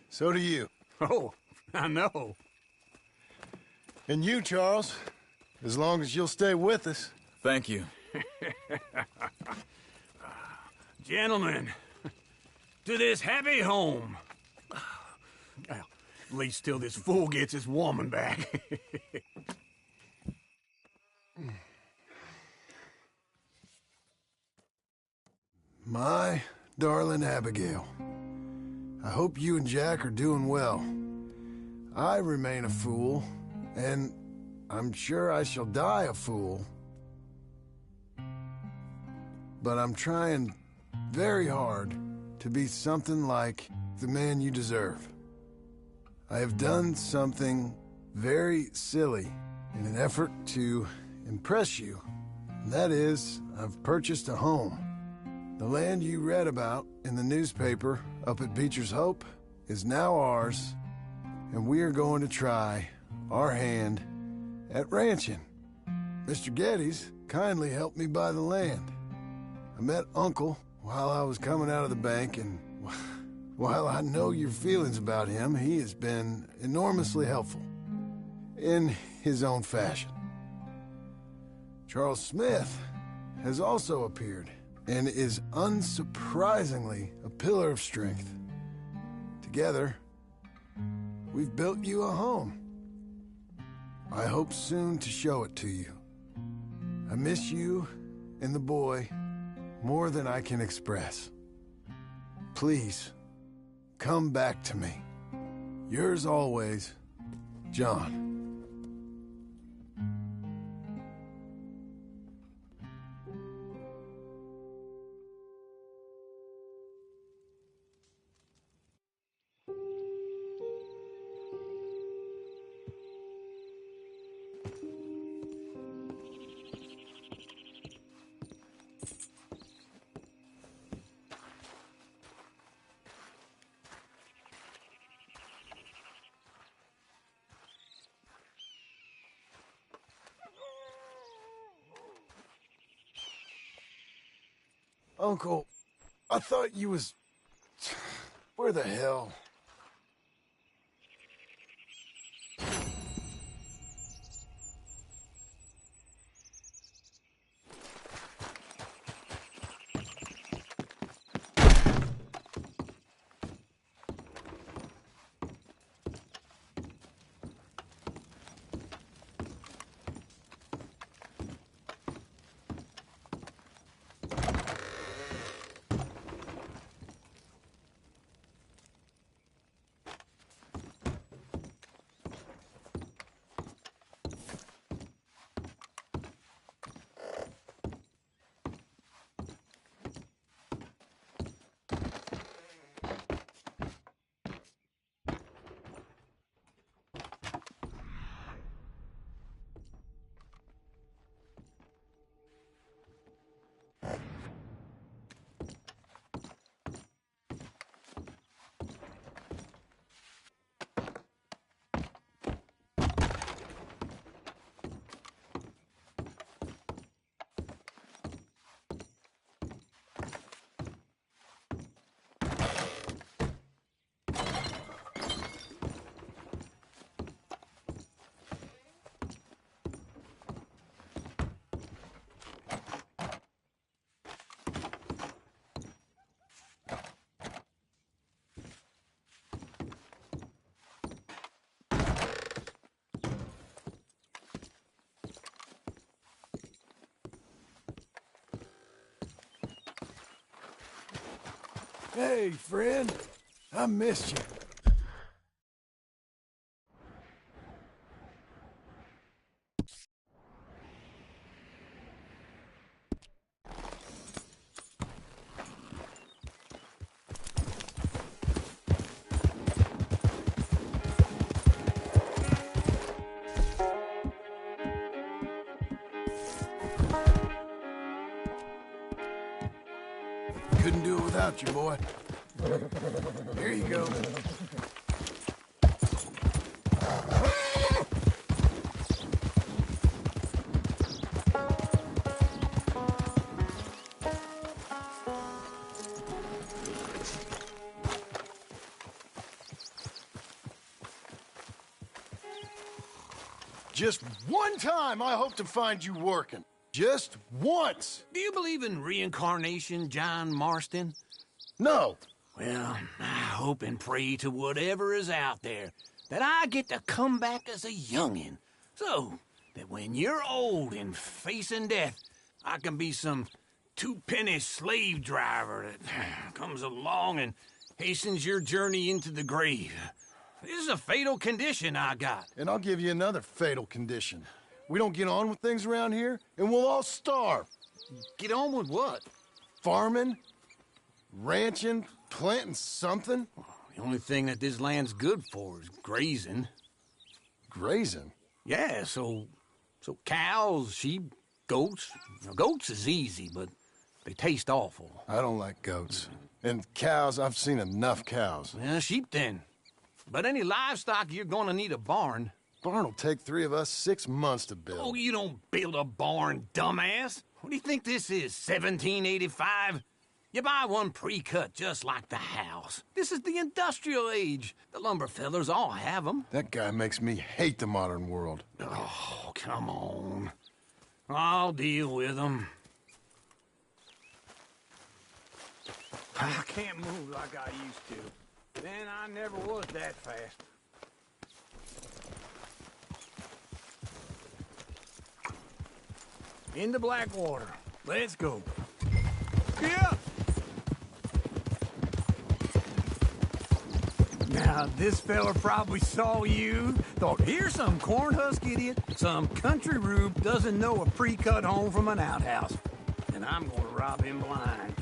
So do you. Oh, I know. And you, Charles, as long as you'll stay with us. Thank you. Gentlemen, to this happy home. Well, at least till this fool gets his woman back. My darling Abigail, I hope you and Jack are doing well. I remain a fool, and I'm sure I shall die a fool. But I'm trying very hard to be something like the man you deserve. I have done something very silly in an effort to impress you. And that is, I've purchased a home. The land you read about in the newspaper up at Beecher's Hope is now ours, and we are going to try our hand at ranching. Mr. Geddes kindly helped me buy the land. I met Uncle while I was coming out of the bank, and while I know your feelings about him, he has been enormously helpful in his own fashion. Charles Smith has also appeared and is unsurprisingly a pillar of strength. Together, we've built you a home. I hope soon to show it to you. I miss you and the boy more than I can express. Please, come back to me. Yours always, John. Uncle, I thought you was... Where the hell? Hey, friend. I missed you. Couldn't do it without you, boy. Here you go. Just one time I hope to find you working. Just once. Do you believe in reincarnation, John Marston? No. Well, I hope and pray to whatever is out there that I get to come back as a youngin', so that when you're old and facing death, I can be some two-penny slave driver that comes along and hastens your journey into the grave. This is a fatal condition I got. And I'll give you another fatal condition. We don't get on with things around here, and we'll all starve. Get on with what? Farming, ranching, planting something. The only thing that this land's good for is grazing. Grazing? Yeah, so cows, sheep, goats. Now, goats is easy, but they taste awful. I don't like goats. And cows, I've seen enough cows. Yeah, sheep then. But any livestock, you're gonna need a barn. Barn will take 3 of us 6 months to build. Oh, you don't build a barn, dumbass. What do you think this is, 1785? You buy one pre-cut just like the house. This is the industrial age. The lumber fellers all have them. That guy makes me hate the modern world. Oh, come on. I'll deal with them. I can't move like I used to. Then I never was that fast. Into Blackwater. Let's go. Yeah! Now, this fella probably saw you, thought, here's some corn husk idiot, some country rube doesn't know a pre-cut home from an outhouse. And I'm gonna rob him blind.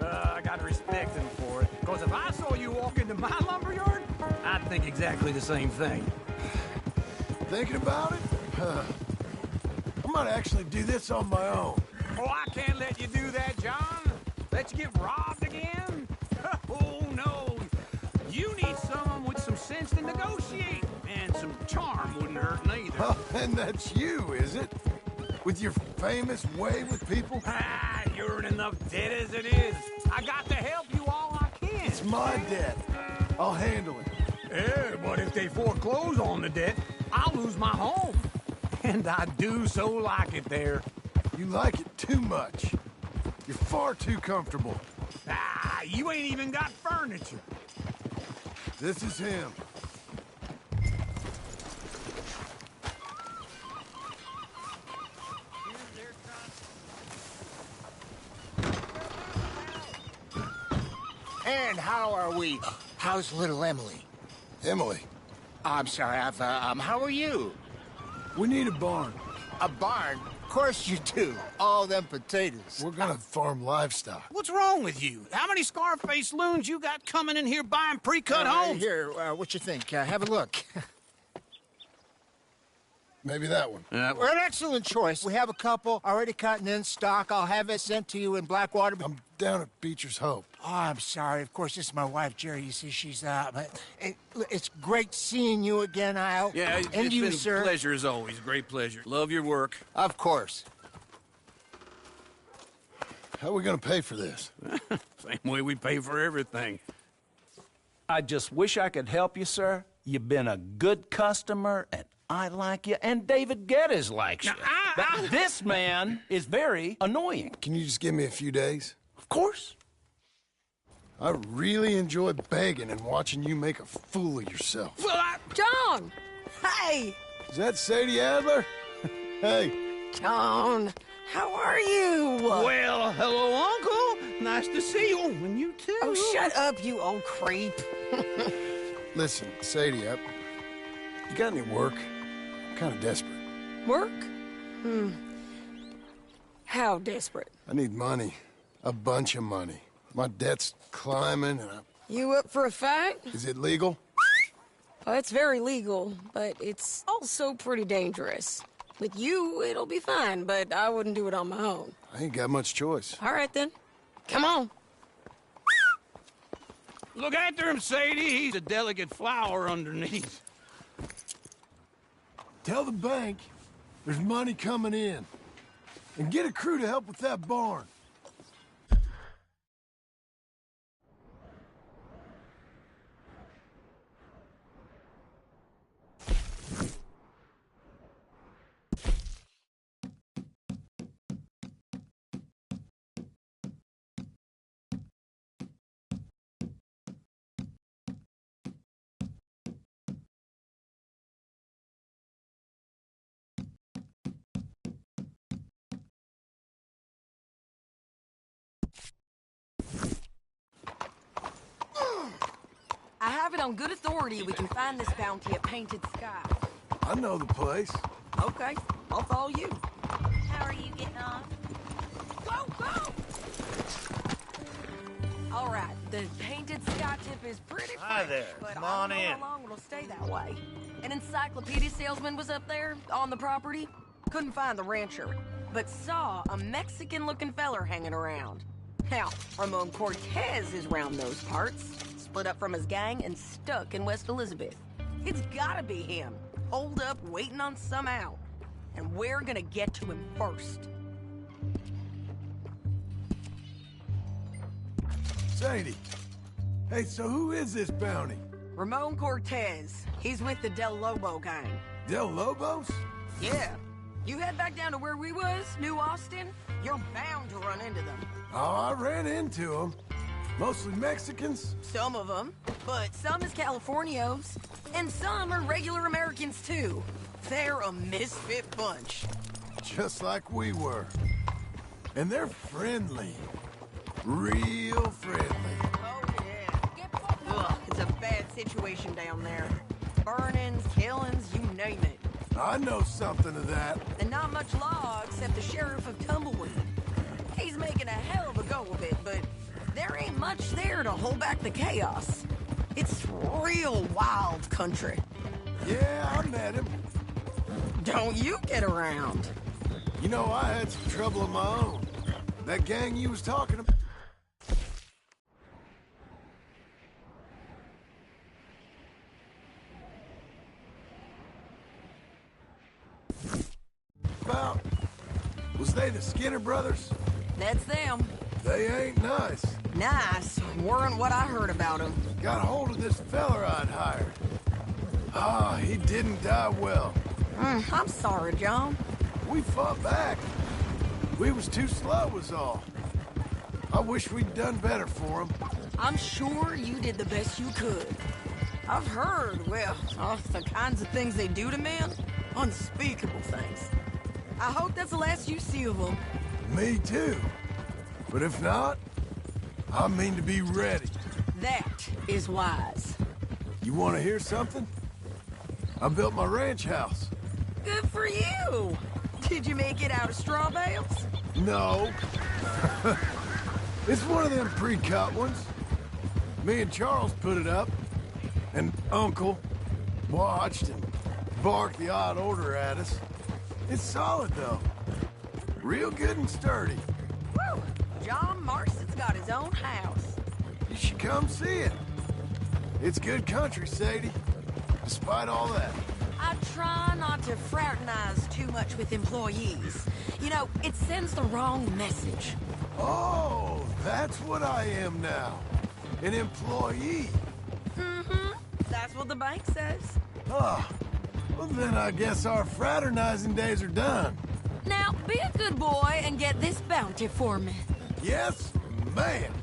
I gotta respect him for it, because if I saw you walk into my lumberyard, I'd think exactly the same thing. Thinking about it? I might actually do this on my own. Oh, I can't let you do that, John. Let you get robbed again? Oh, no. You need someone with some sense to negotiate. And some charm wouldn't hurt neither. Oh, and that's you, is it? With your famous way with people? Ah, you're in enough debt as it is. I got to help you all I can. It's my debt. I'll handle it. Yeah, but if they foreclose on the debt, I'll lose my home. And I do so like it there. You like it too much. You're far too comfortable. Ah, you ain't even got furniture. This is him. And how are we? How's little Emily? Emily. I'm sorry, how are you? We need a barn. A barn? Of course you do. All them potatoes. We're gonna farm livestock. What's wrong with you? How many Scarface loons you got coming in here buying pre-cut homes? Here, what you think? Have a look. Maybe that one. We're an excellent choice. We have a couple already cut and in stock. I'll have it sent to you in Blackwater. I'm down at Beecher's Hope. Oh, I'm sorry. Of course, this is my wife, Jerry. You see, she's but it's great seeing you again, Al. Yeah, and it's you, been sir. a pleasure as always. Great pleasure. Love your work. Of course. How are we gonna pay for this? Same way we pay for everything. I just wish I could help you, sir. You've been a good customer, and I like you, and David Geddes likes you. But this man is very annoying. Can you just give me a few days? Of course. I really enjoy begging and watching you make a fool of yourself. Well, John! Hey! Is that Sadie Adler? Hey. John, how are you? Well, hello, Uncle. nice to see you. And you too. Oh, shut up, you old creep. Listen, Sadie, you got any work? I'm kind of desperate. Work? How desperate? I need money. A bunch of money. My debt's climbing and You up for a fight? Is it legal? Well, it's very legal, but it's also pretty dangerous. With you, it'll be fine, but I wouldn't do it on my own. I ain't got much choice. All right, then. Come on. Look after him, Sadie. He's a delicate flower underneath. Tell the bank there's money coming in. And get a crew to help with that barn. I have it on good authority we can find this bounty at Painted Sky. I know the place. Okay, I'll follow you. How are you getting on? Go, go! All right, the Painted Sky tip is pretty Hi fresh, there. but Come I on don't know in. how long it'll stay that way. An encyclopedia salesman was up there on the property. Couldn't find the rancher, but saw a Mexican-looking feller hanging around. Now, Ramon Cortez is round those parts, split up from his gang and stuck in West Elizabeth. It's gotta be him, holed up waiting on some out. And we're gonna get to him first. Sadie. Hey, so who is this bounty? Ramon Cortez. He's with the Del Lobo gang. Del Lobos? Yeah. You head back down to where we was, New Austin, you're bound to run into them. Oh, I ran into them. Mostly Mexicans? Some of them, but some is Californios. And some are regular Americans, too. They're a misfit bunch. Just like we were. And they're friendly. Real friendly. Oh, yeah. Ugh, it's a bad situation down there. Burnings, killings, you name it. I know something of that. And not much law except the sheriff of Tumbleweed. He's making a hell of a go of it, but there ain't much there to hold back the chaos. It's real wild country. Yeah, I met him. Don't you get around. You know, I had some trouble of my own. That gang you was talking about. Was they the Skinner brothers? That's them. They ain't nice. Nice weren't what I heard about them. Got hold of this feller I'd hired. Ah, he didn't die well. I'm sorry, John. We fought back. We was too slow was all. I wish we'd done better for him. I'm sure you did the best you could. I've heard, well, the kinds of things they do to men. Unspeakable things. I hope that's the last you see of them. Me too. But if not, I mean to be ready. That is wise. You want to hear something? I built my ranch house. Good for you. Did you make it out of straw bales? No. It's one of them pre-cut ones. Me and Charles put it up. And Uncle watched and barked the odd order at us. It's solid, though. Real good and sturdy. Woo! John Marston's got his own house. You should come see it. It's good country, Sadie. Despite all that. I try not to fraternize too much with employees. You know, it sends the wrong message. Oh, that's what I am now. An employee. Mm-hmm. That's what the bank says. Ah. Well, then I guess our fraternizing days are done. Now, be a good boy and get this bounty for me. Yes, ma'am.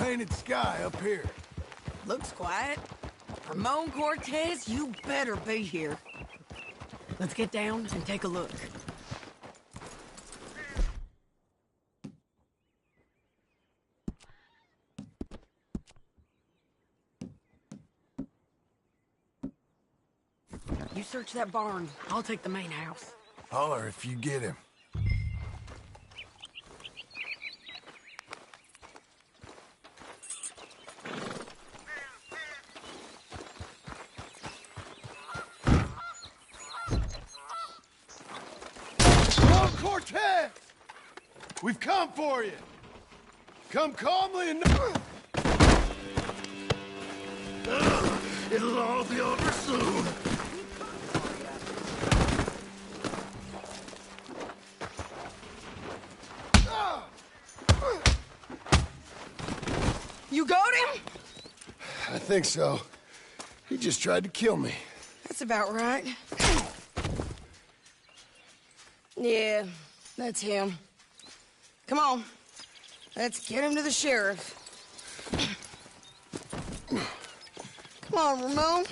painted sky up here. Looks quiet. Ramon Cortez, you better be here. Let's get down and take a look. You search that barn. I'll take the main house. Holler if you get him. Ramon Cortez! We've come for you! Come calmly and... It'll all be over soon. You got him? I think so. He just tried to kill me. That's about right. Yeah, that's him. Come on. Let's get him to the sheriff. Come on, Ramon.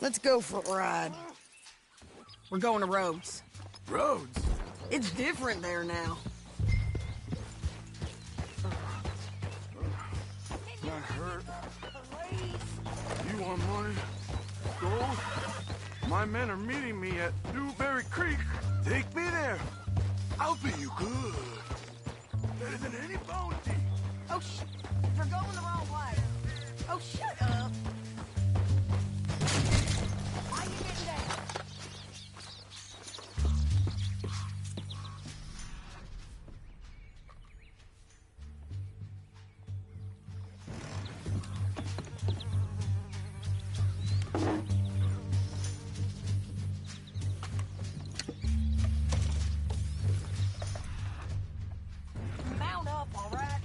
Let's go for a ride. We're going to Rhodes. Rhodes? It's different there now. Not hurt. You want money? Gold? My men are meeting me at Newberry Creek. Take me there. I'll pay you good. Better than any bounty. Oh, you're going the wrong way. Oh, shut up. Why are you getting down? Mount up, all right?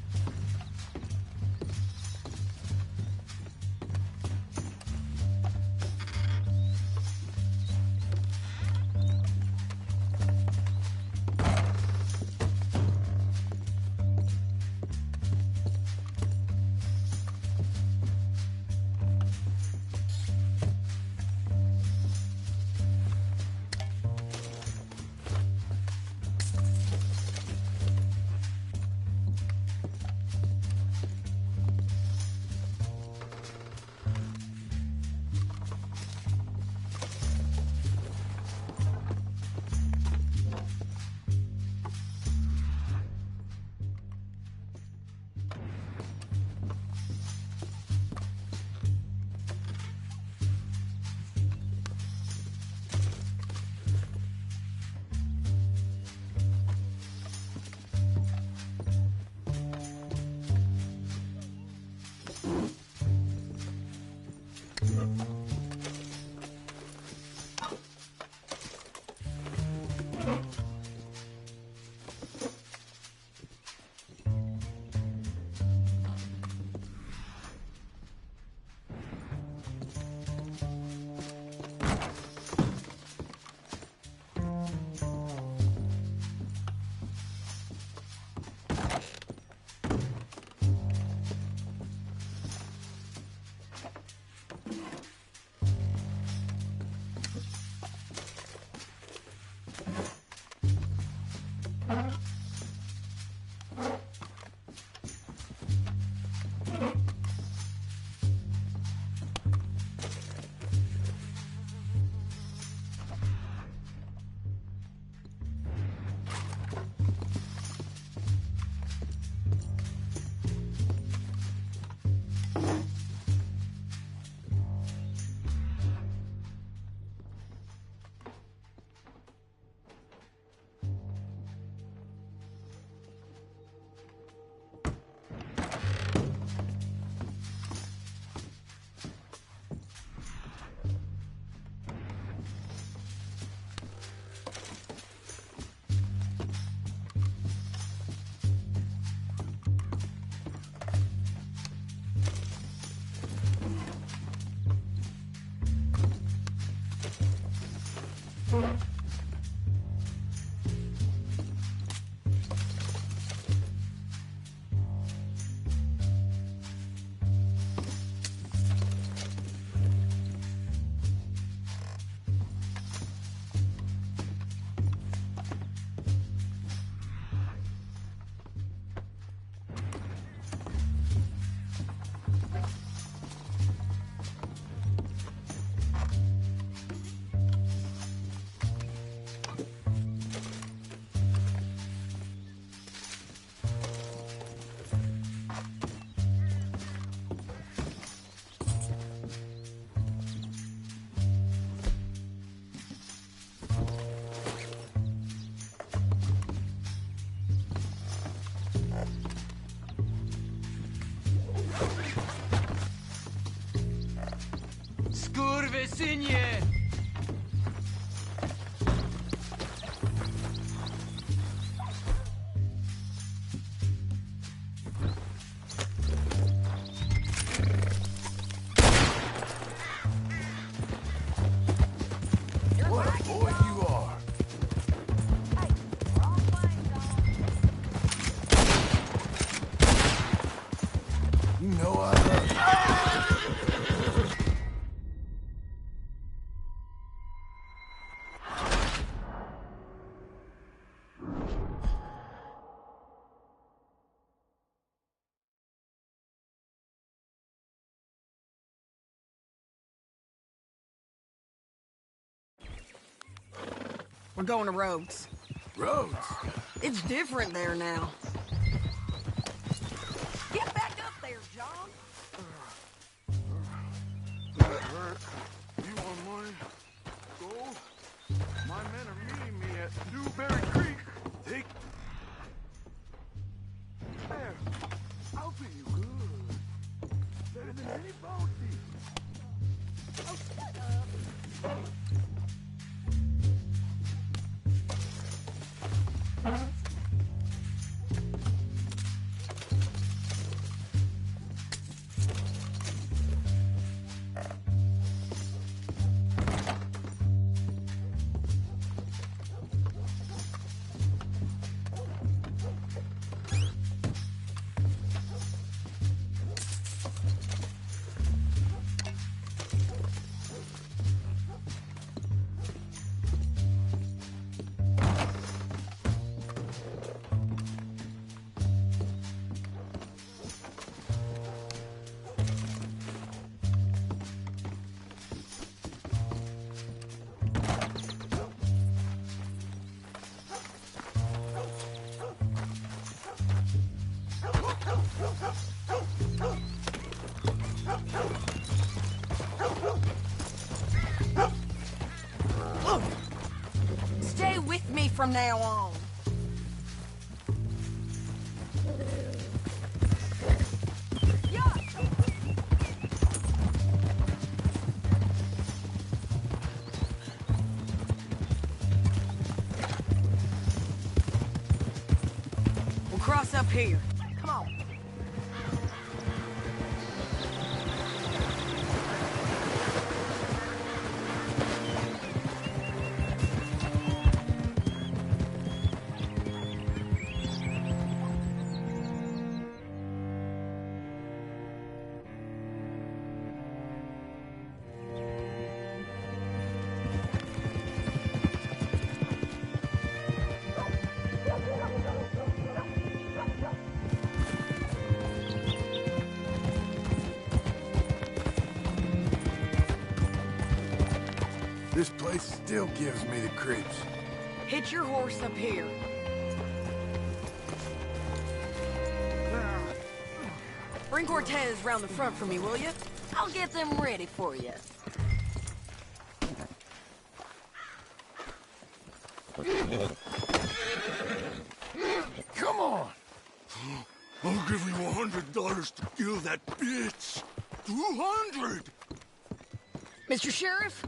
fixing you! What a boy you are. You know I love you. We're going to Rhodes. Rhodes? It's different there now. Get back up there, John! You want money? Gold? My men are meeting me at Newberry Creek. Take... There. I'll pay you good. Better than any bounty. Oh, shut up. Stay with me from now on. We'll cross up here. Come on. This place still gives me the creeps. Hitch your horse up here. Bring Cortez round the front for me, will you? I'll get them ready for you. Come on! I'll give you $100 to kill that bitch. 200! Mr. Sheriff?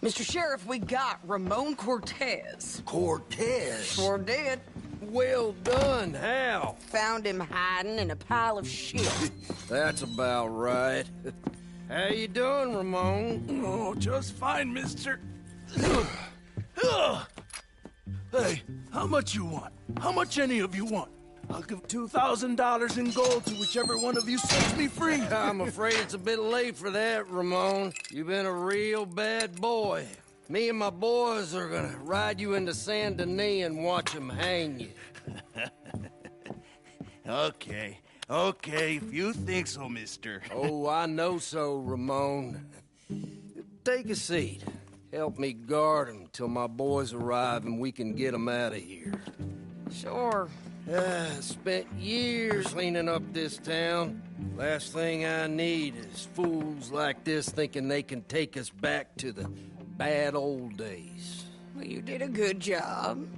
Mr. Sheriff, we got Ramon Cortez. Cortez? Sure did. Well done, Hal. Found him hiding in a pile of shit. That's about right. How you doing, Ramon? Oh, just fine, mister. Hey, how much you want? How much any of you want? I'll give $2,000 in gold to whichever one of you sets me free. I'm afraid it's a bit late for that, Ramon. You've been a real bad boy. Me and my boys are gonna ride you into Saint Denis and watch them hang you. Okay, if you think so, mister. Oh, I know so, Ramon. Take a seat. Help me guard them till my boys arrive and we can get them out of here. Sure. Spent years cleaning up this town. Last thing I need is fools like this thinking they can take us back to the bad old days. Well, you did a good job.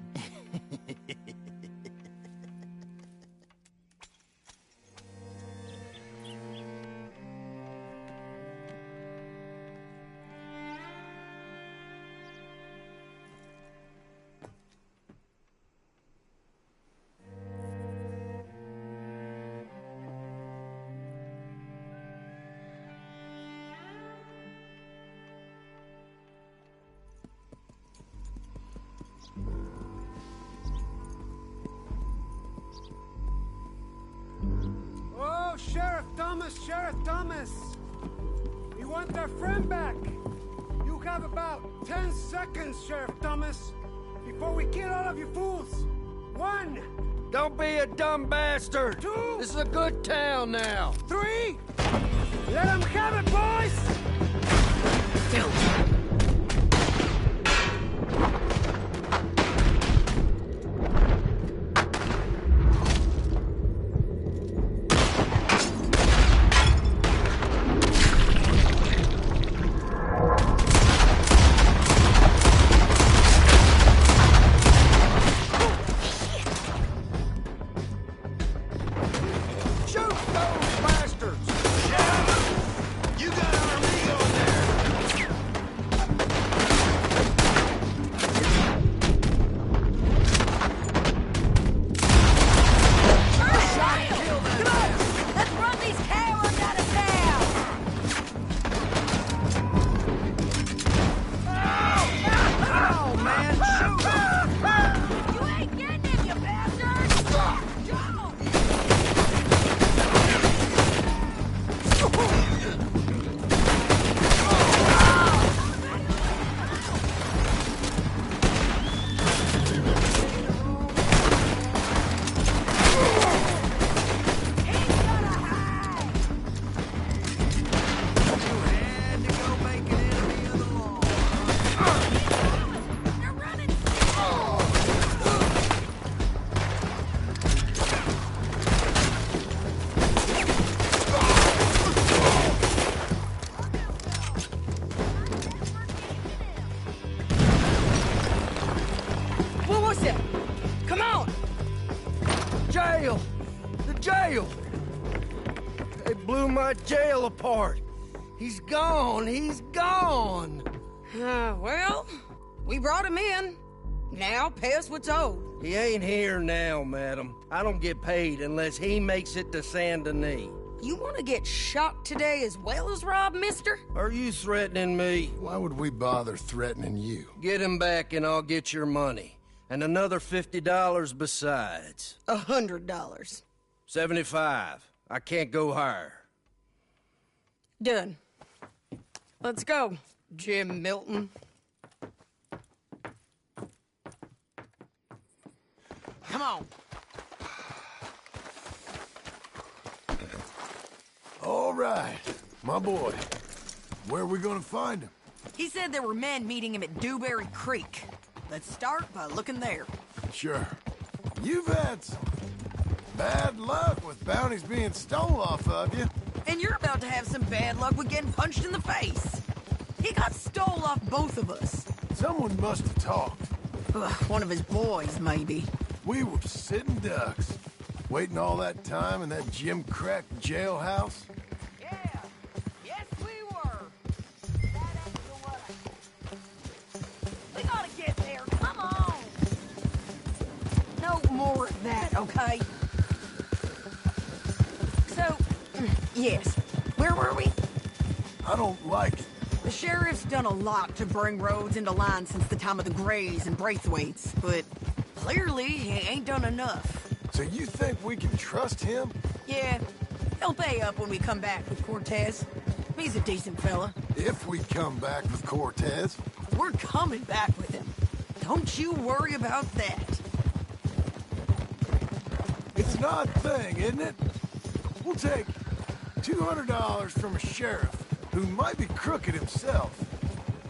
Sheriff Thomas! We want our friend back! You have about 10 seconds, Sheriff Thomas, before we kill all of you fools! 1! Don't be a dumb bastard! 2! This is a good town now! 3! Let them have it, boys! Jail apart. He's gone. He's gone. Well, we brought him in. Now pay us what's owed. He ain't here now, madam. I don't get paid unless he makes it to Saint Denis. You want to get shot today as well as Rob, mister? Are you threatening me? Why would we bother threatening you? Get him back and I'll get your money. And another $50 besides. $100. 75. I can't go higher. Done. Let's go, Jim Milton. Come on. All right, my boy. Where are we gonna find him? He said there were men meeting him at Dewberry Creek. Let's start by looking there. Sure. You've had some bad luck with bounties being stole off of you. And you're about to have some bad luck with getting punched in the face. He got stole off both of us. Someone must have talked. One of his boys, maybe. We were sitting ducks, waiting all that time in that Jim Crack jailhouse. Yeah, yes we were. That ain't the way. We gotta get there, come on. No more of that, okay? So, yes, where were we? I don't like it. The sheriff's done a lot to bring roads into line since the time of the Grays and Braithwaites, but clearly he ain't done enough. So you think we can trust him? Yeah, he'll pay up when we come back with Cortez. He's a decent fella. If we come back with Cortez. We're coming back with him. Don't you worry about that. It's an odd thing, isn't it? We'll take $200 from a sheriff who might be crooked himself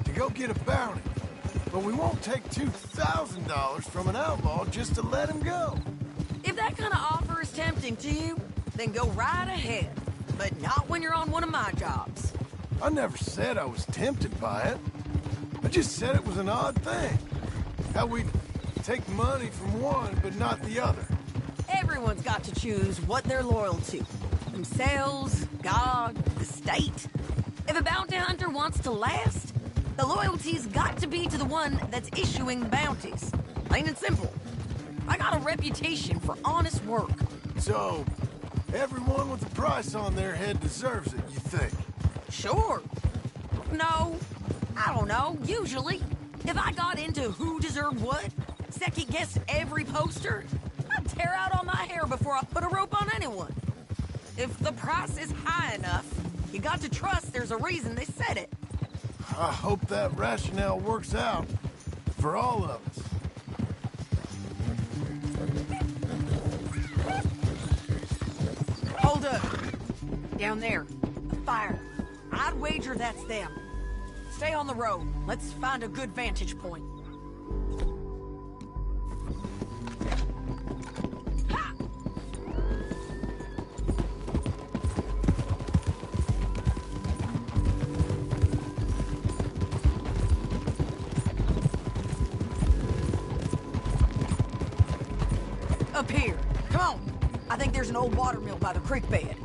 to go get a bounty. But we won't take $2,000 from an outlaw just to let him go. If that kind of offer is tempting to you, then go right ahead. But not when you're on one of my jobs. I never said I was tempted by it. I just said it was an odd thing. How we take money from one but not the other. Everyone's got to choose what they're loyal to. Themselves, God, the state. If a bounty hunter wants to last, the loyalty's got to be to the one that's issuing the bounties. Plain and simple. I got a reputation for honest work. So, everyone with a price on their head deserves it, you think? Sure. No, I don't know, usually. If I got into who deserved what, second-guessed every poster, I'd tear out all my hair before I put a rope on anyone. If the price is high enough, you got to trust there's a reason they said it. I hope that rationale works out for all of us. Hold up. Down there. A fire. I'd wager that's them. Stay on the road. Let's find a good vantage point. Up here. Come on. I think there's an old water mill by the creek bed.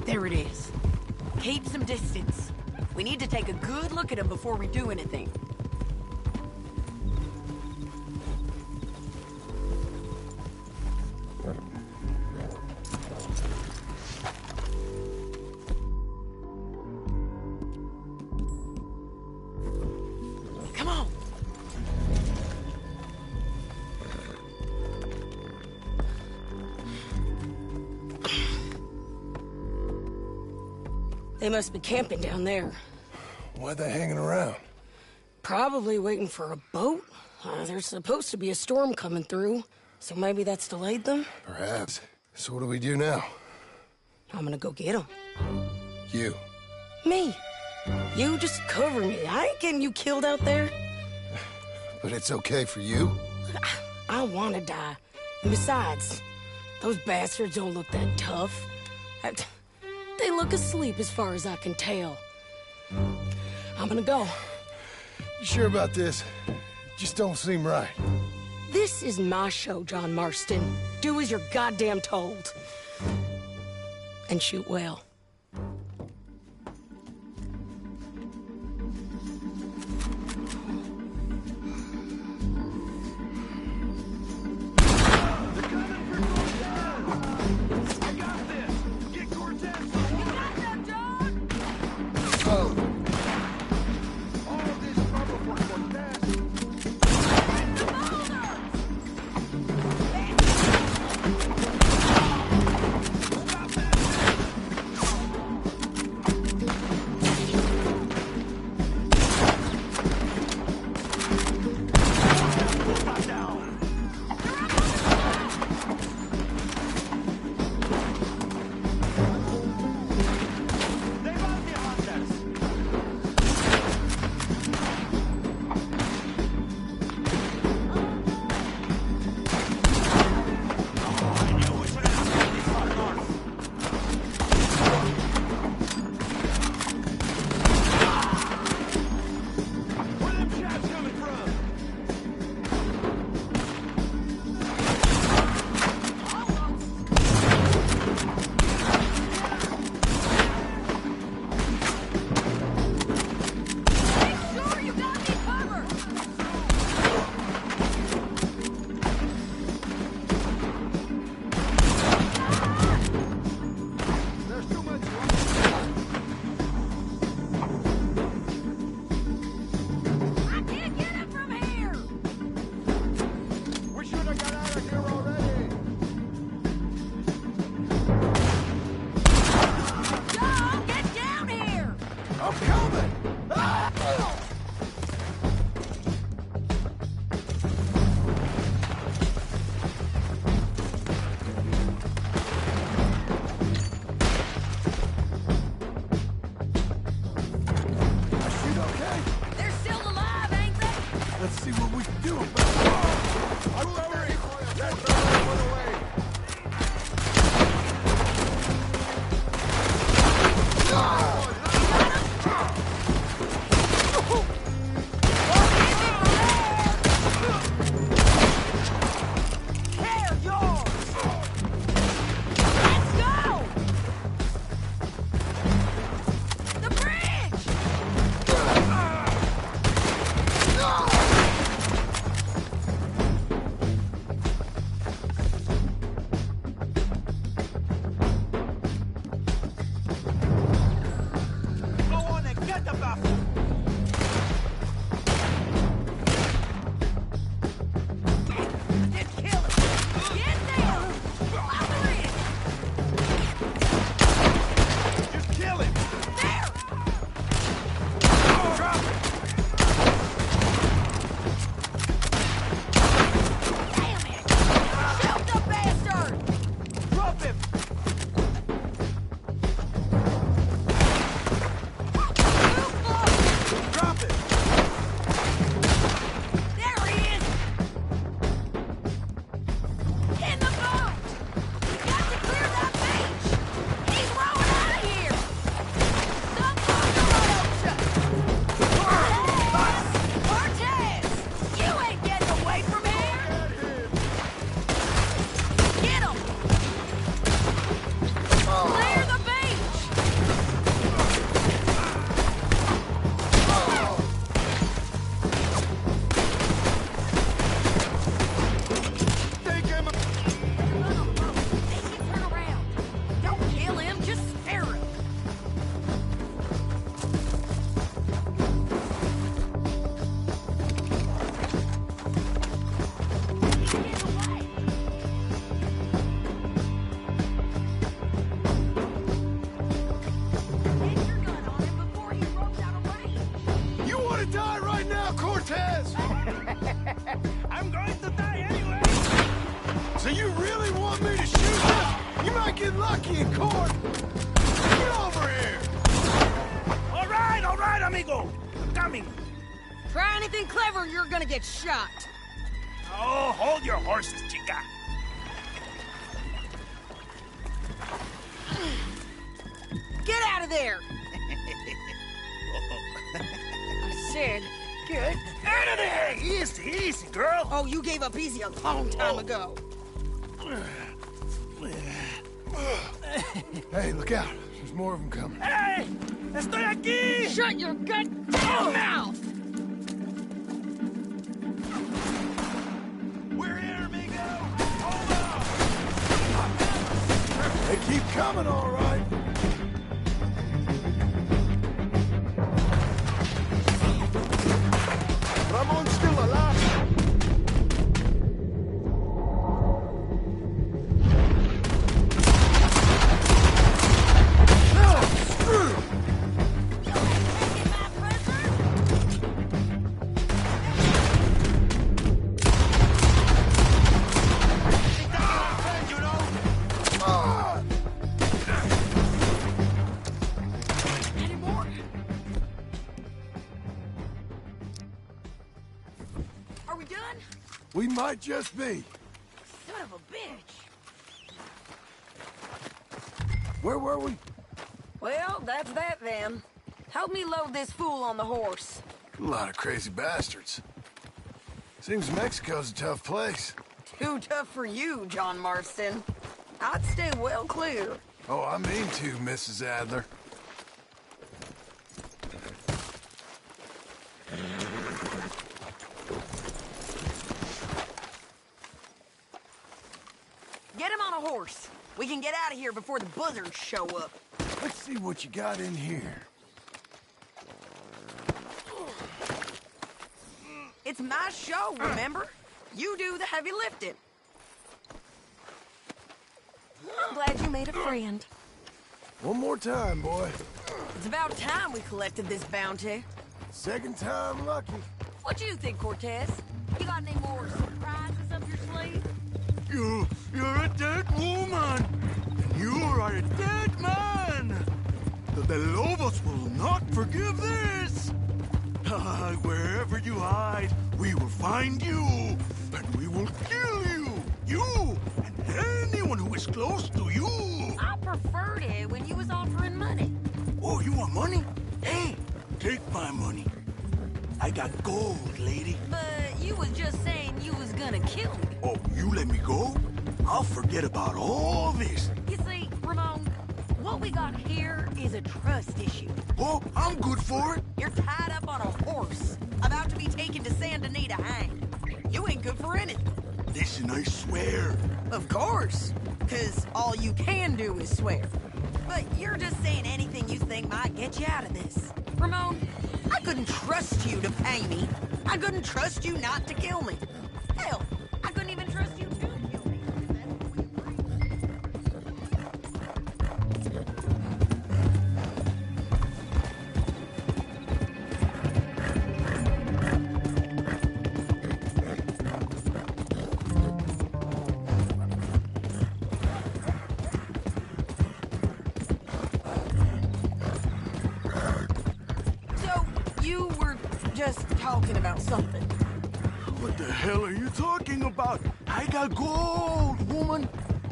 There it is. Keep some distance. We need to take a good look at him before we do anything. Come on. They must be camping down there. Why they hanging around? Probably waiting for a boat. There's supposed to be a storm coming through, so maybe that's delayed them? Perhaps. So what do we do now? I'm gonna go get them. You. Me. You just cover me. I ain't getting you killed out there. But it's okay for you? I want to die. And besides, those bastards don't look that tough. They look asleep as far as I can tell. I'm gonna go. You sure about this? Just don't seem right. This is my show, John Marston. Do as you're goddamn told. And shoot well. might get lucky in court. Get over here. All right, amigo. I'm coming. Try anything clever, you're gonna get shot. Oh, hold your horses, chica. Get out of there! I said, get out of there! Easy, easy, girl. Oh, you gave up easy a long time ago. Hey, look out. There's more of them coming. Hey! Estoy aquí! Shut your goddamn mouth! We're here, amigo! Hold on! They keep coming, all right. Ramon's still alive. We might just be. Son of a bitch. Where were we? Well, that's that then. Help me load this fool on the horse. A lot of crazy bastards. Seems Mexico's a tough place. Too tough for you, John Marston. I'd stay well clear. Oh, I mean to, Mrs. Adler. Get him on a horse. We can get out of here before the buzzards show up. Let's see what you got in here. It's my show, remember? You do the heavy lifting. I'm glad you made a friend. One more time, boy. It's about time we collected this bounty. Second time lucky. What do you think, Cortez? You got any more surprises up your sleeve? You're a dead woman, and you are a dead man. The Lobos will not forgive this. Wherever you hide, we will find you, and we will kill you. You and anyone who is close to you. I preferred it when you was offering money. Oh, you want money? Hey, take my money. I got gold, lady. But you was just saying you was gonna kill me. Oh, you let me go? I'll forget about all this. You see, Ramon, what we got here is a trust issue. Oh, I'm good for it. You're tied up on a horse, about to be taken to Saint Denis to hang. You ain't good for anything. Listen, I swear. Of course, because all you can do is swear. But you're just saying anything you think might get you out of this. Ramon, I couldn't trust you to pay me. I couldn't trust you not to kill me. Hell, I couldn't even trust you to kill me. Just talking about something. What the hell are you talking about? I got gold, woman.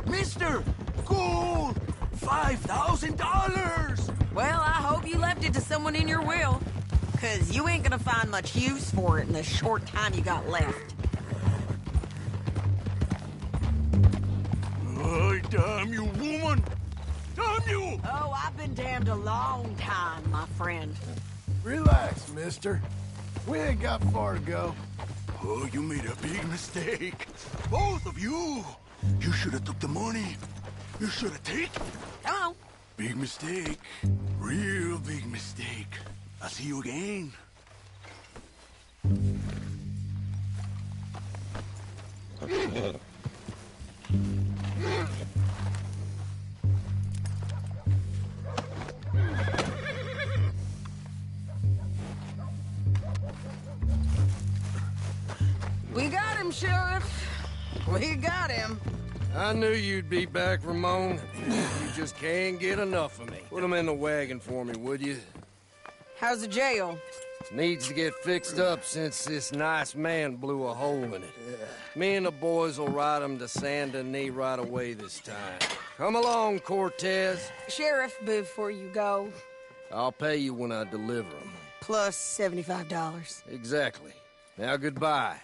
Mister, gold. $5,000. Well, I hope you left it to someone in your will. Because you ain't gonna find much use for it in the short time you got left. Oh, damn you, woman. Damn you. Oh, I've been damned a long time, my friend. Relax, mister. We ain't got far to go. Oh, you made a big mistake. Both of you. You should have took the money. You should have taken. Come on. Big mistake. Real big mistake. I'll see you again. We got him, Sheriff. We got him. I knew you'd be back, Ramon. You just can't get enough of me. Put him in the wagon for me, would you? How's the jail? Needs to get fixed up since this nice man blew a hole in it. Me and the boys will ride him to Saint Denis right away this time. Come along, Cortez. Sheriff, before you go. I'll pay you when I deliver him. Plus $75. Exactly. Now goodbye.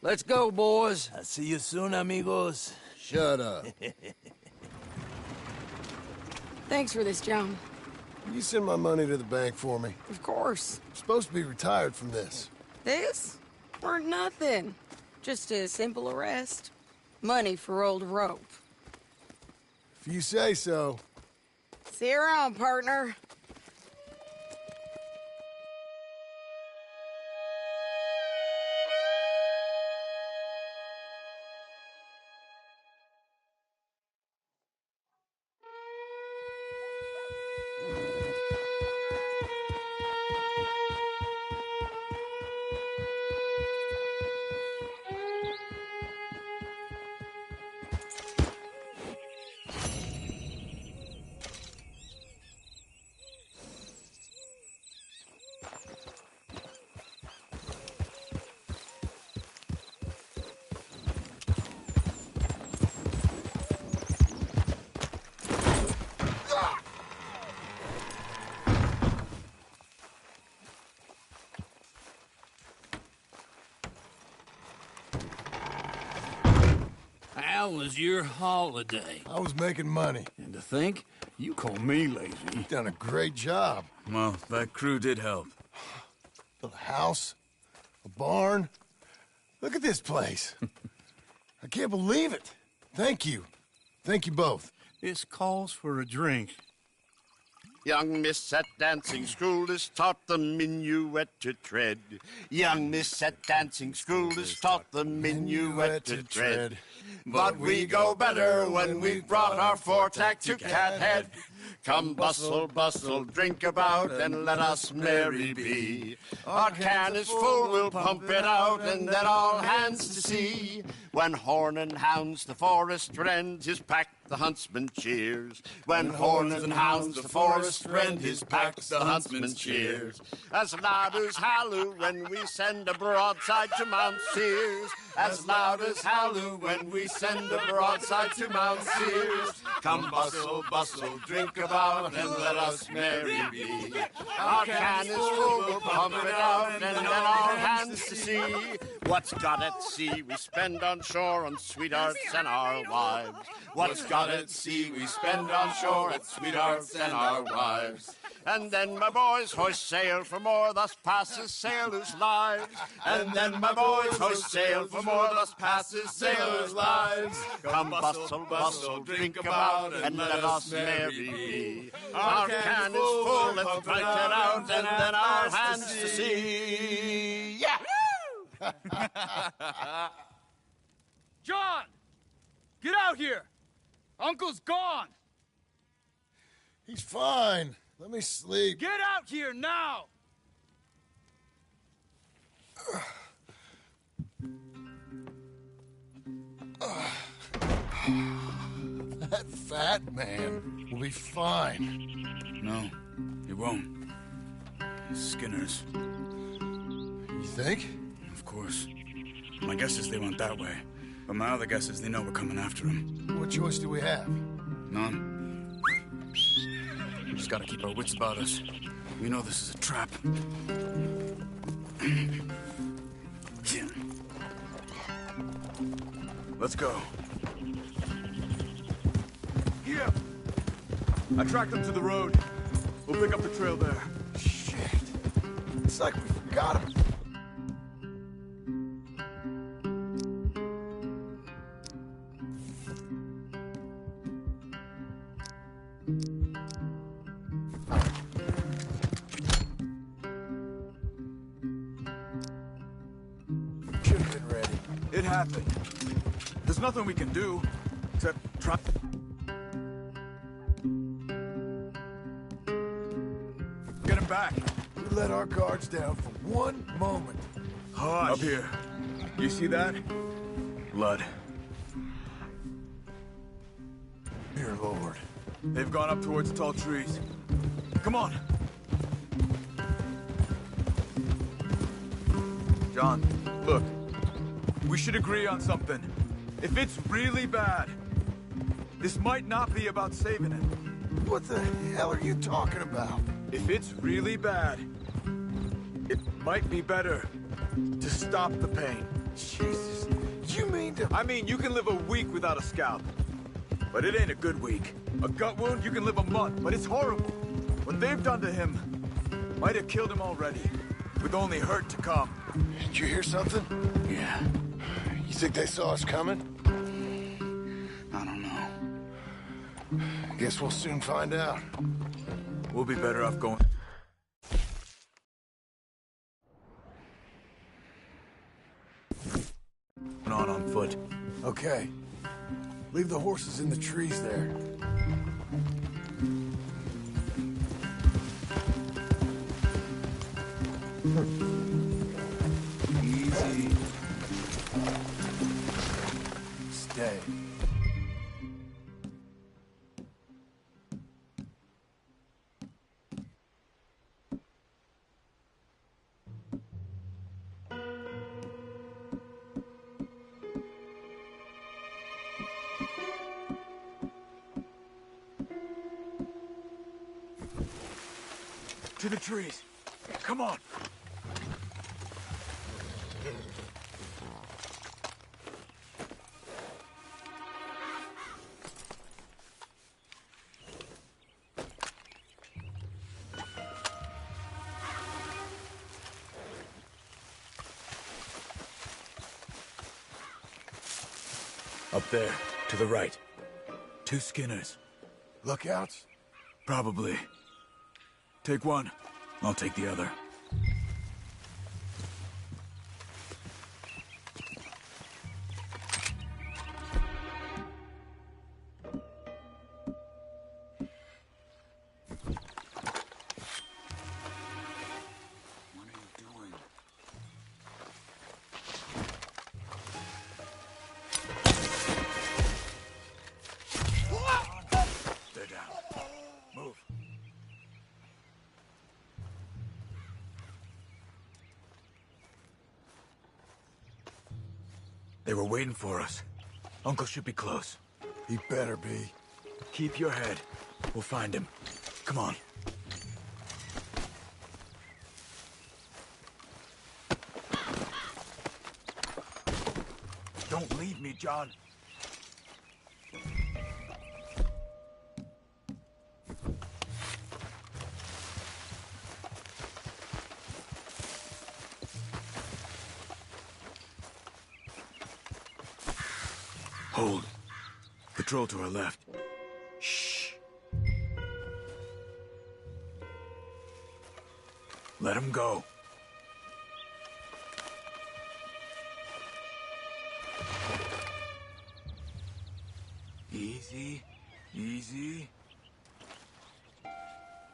Let's go, boys. I'll see you soon, amigos. Shut up. Thanks for this, John. You send my money to the bank for me. Of course. I'm supposed to be retired from this. This? Weren't nothing. Just a simple arrest. Money for old rope. If you say so. See you around, partner. How was your holiday? I was making money. And to think, you call me lazy. You've done a great job. Well, that crew did help. Built a house, a barn. Look at this place. I can't believe it. Thank you. Thank you both. This calls for a drink. Young miss at dancing school is taught the minuet to tread. Young miss at dancing school is taught the minuet to tread. But we go better when we've brought our four-tack to Cathead. Come bustle, bustle, drink about, and let us merry be. Our can is full, we'll pump it out, and then all hands to sea. When horn and hounds the forest rend his pack, the huntsman cheers. When horns and hounds the forest rend his pack, the huntsman cheers. As loud as halloo when we send a broadside to Mount Sears. As loud as halloo when we send a broadside to Mount Sears. Come bustle, bustle, drink about, and let us merry be. Our can is full, we'll pump it out, and then all hands to sea. What's got at sea we spend on shore on sweethearts and our wives. What's got at sea we spend on shore at sweethearts and our wives. And then my boys hoist sail for more, thus passes sailors' lives. And then my boys hoist sail for more, thus passes sailors' lives. Come bustle, bustle, drink about, and let us merry be. Our can is full, let's drink it out, and then our hands to sea. Yeah! John! Get out here! Uncle's gone! He's fine. Let me sleep. Get out here now! That fat man will be fine. No, he won't. Skinner's. You think? Of course. My guess is they went that way. But my other guess is they know we're coming after him. What choice do we have? None. We just gotta keep our wits about us. We know this is a trap. Let's go. Here! I tracked them to the road. We'll pick up the trail there. Shit. It's like we forgot him. Should have been ready. It happened. There's nothing we can do, except try... Get him back. We let our guards down for one moment. Hush. Up here. You see that? Blood. Dear Lord. They've gone up towards tall trees. Come on. John, look. We should agree on something. If it's really bad, this might not be about saving it. What the hell are you talking about? If it's really bad, it might be better to stop the pain. Jesus, you mean to... I mean, you can live a week without a scalp, but it ain't a good week. A gut wound, you can live a month, but it's horrible. What they've done to him might have killed him already, with only hurt to come. Did you hear something? Yeah. You think they saw us coming? I don't know. Guess we'll soon find out. We'll be better off going... on foot. Okay. Leave the horses in the trees there. Easy. Stay. To the trees. Come on. Up there, to the right. 2 Skinners. Lookouts? Probably. Take one. I'll take the other. They were waiting for us. Uncle should be close. He better be. Keep your head. We'll find him. Come on. Don't leave me, John. Hold. Patrol to our left. Shh. Let him go. Easy. Easy.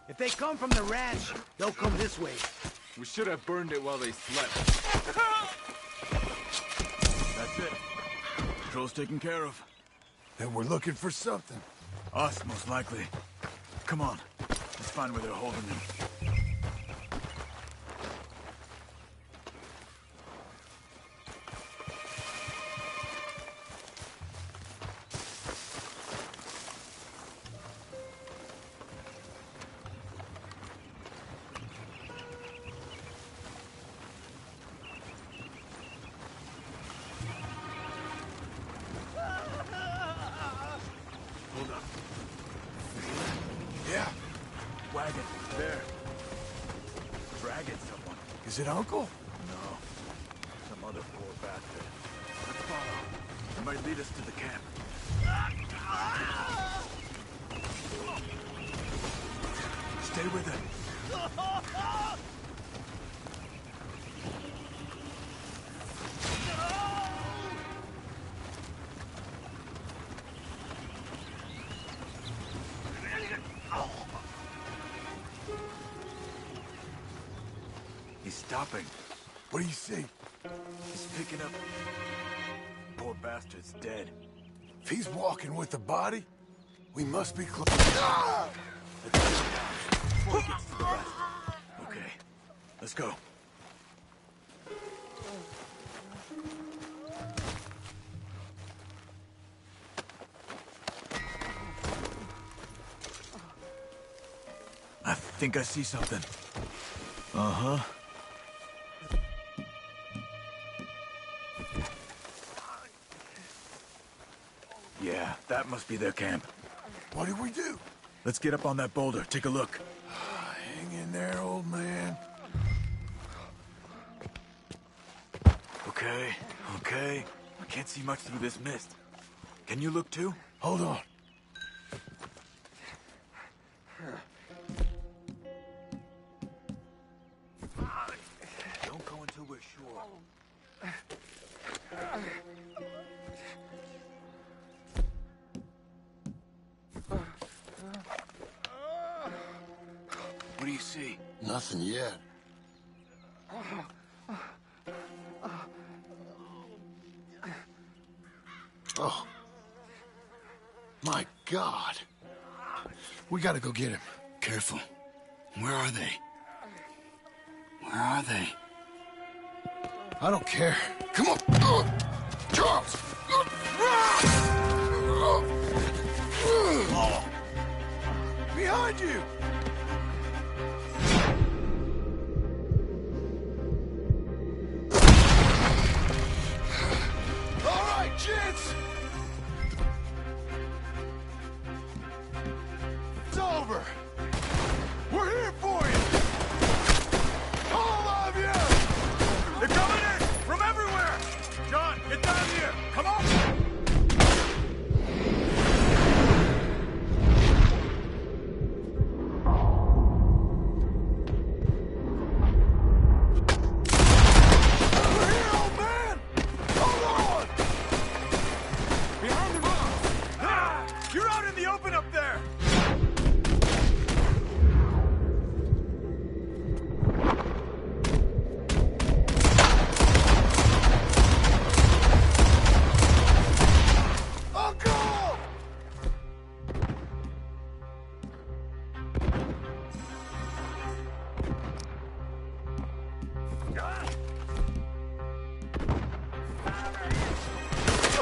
If they come from the ranch, they'll come this way. We should have burned it while they slept. That's it. Patrol's taken care of. Then we're looking for something. Us, most likely. Come on. Let's find where they're holding him. Wagon, there. Dragging someone. Is it Uncle? No. Some other poor bastard. Let's follow. It might lead us to the camp. Stay with it. He's stopping. What do you see? He's picking up... Poor bastard's dead. If he's walking with the body, We must be close. Before he gets to the rest. Okay, let's go. I think I see something. Uh-huh. Yeah, that must be their camp. What do we do? Let's get up on that boulder, take a look. Hang in there, old man. Okay, okay. I can't see much through this mist. Can you look too? Hold on. Don't go until we're sure. What do you see? Nothing yet. Oh. My God. We gotta go get him. Careful. Where are they? Where are they? I don't care. Come on. Charles! Behind you! All right, gents! It's over! We're here for you! All of you! They're coming in! From everywhere! John, get down here! Come on! We're here, old man! Hold on! Behind the rocks! Ah! You're out in the open up there!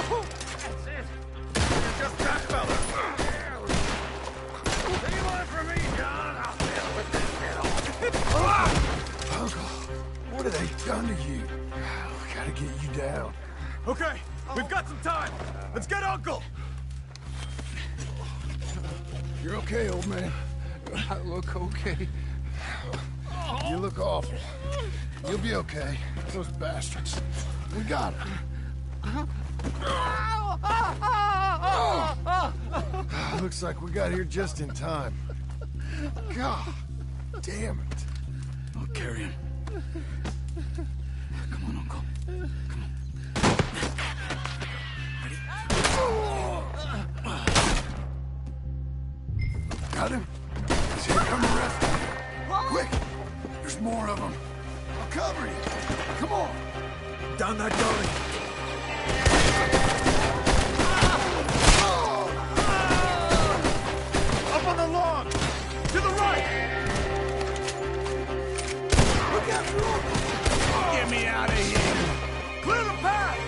Uncle! That's it. You're just that fella. Take one from me, John. I'll deal with this little. Uncle, what have they done to you? We gotta get you down. Okay, we've got some time. Let's get Uncle! You're okay, old man. I look okay. You look awful. You'll be okay. Those bastards. We got him. Looks like we got here just in time. God damn it. I'll carry him. Come on, Uncle. Got him? He's here, come arrest him. Quick! There's more of them. I'll cover you. Come on. Down that gully! Up on the log! To the right! Look after Uncle! Get me out of here! Clear the path!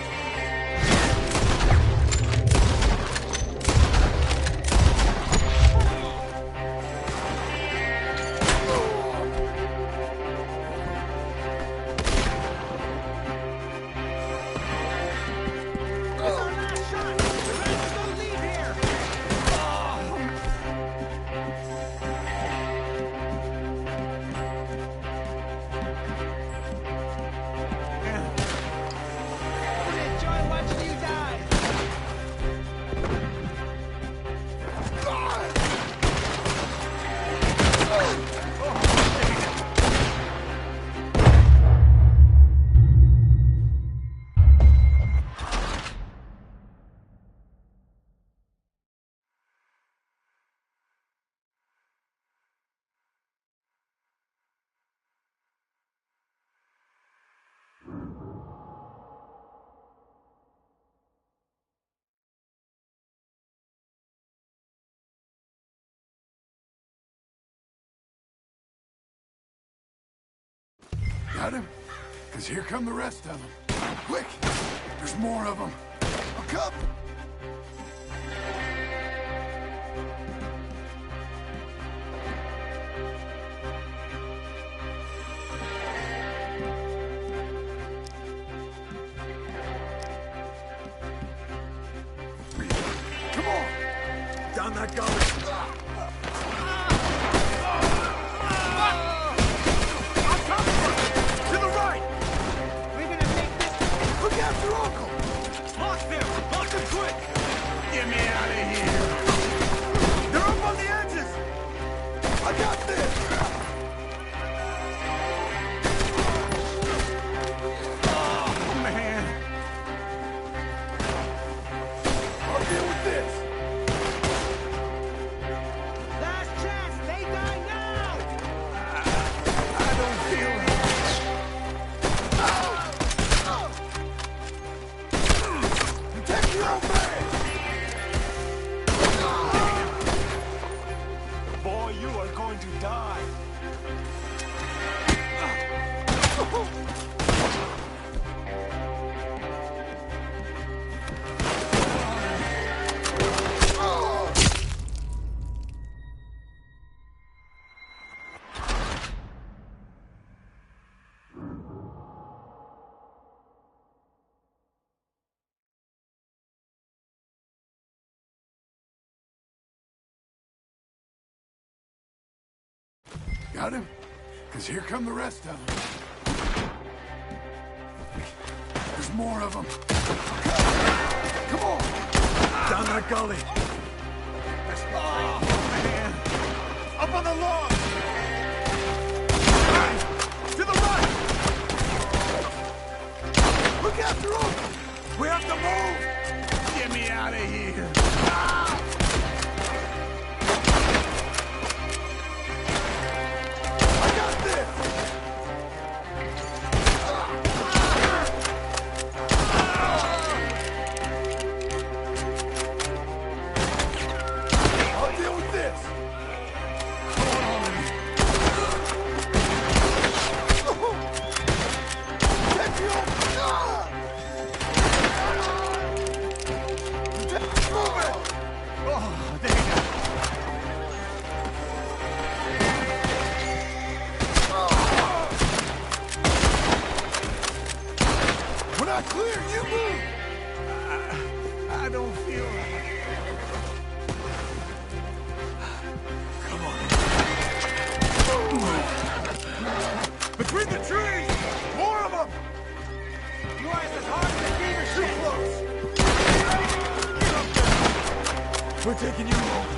Got him? Because here come the rest of them. Quick! There's more of them. A couple! Come on! Down that gully! To the right! We're gonna make this. Look after Uncle! Lock them! Lock them quick! Get me out of here! They're up on the edges! I got this! Oh, man! I'll deal with this! Last chance. They die now. I don't feel it. Protect your own man! Boy, you are going to die! Got him? Because here come the rest of them. There's more of them. Come on! Down that gully! Oh, man! Up on the lawn! To the right! Look after Uncle! We have to move! Get me out of here! I got this! I'll deal with this! Protect your own... Move it! Oh, dang it! When I clear, you move! I don't feel it. Between the trees! More of them! You guys as hard as the demon Too shit. close! We're taking you home.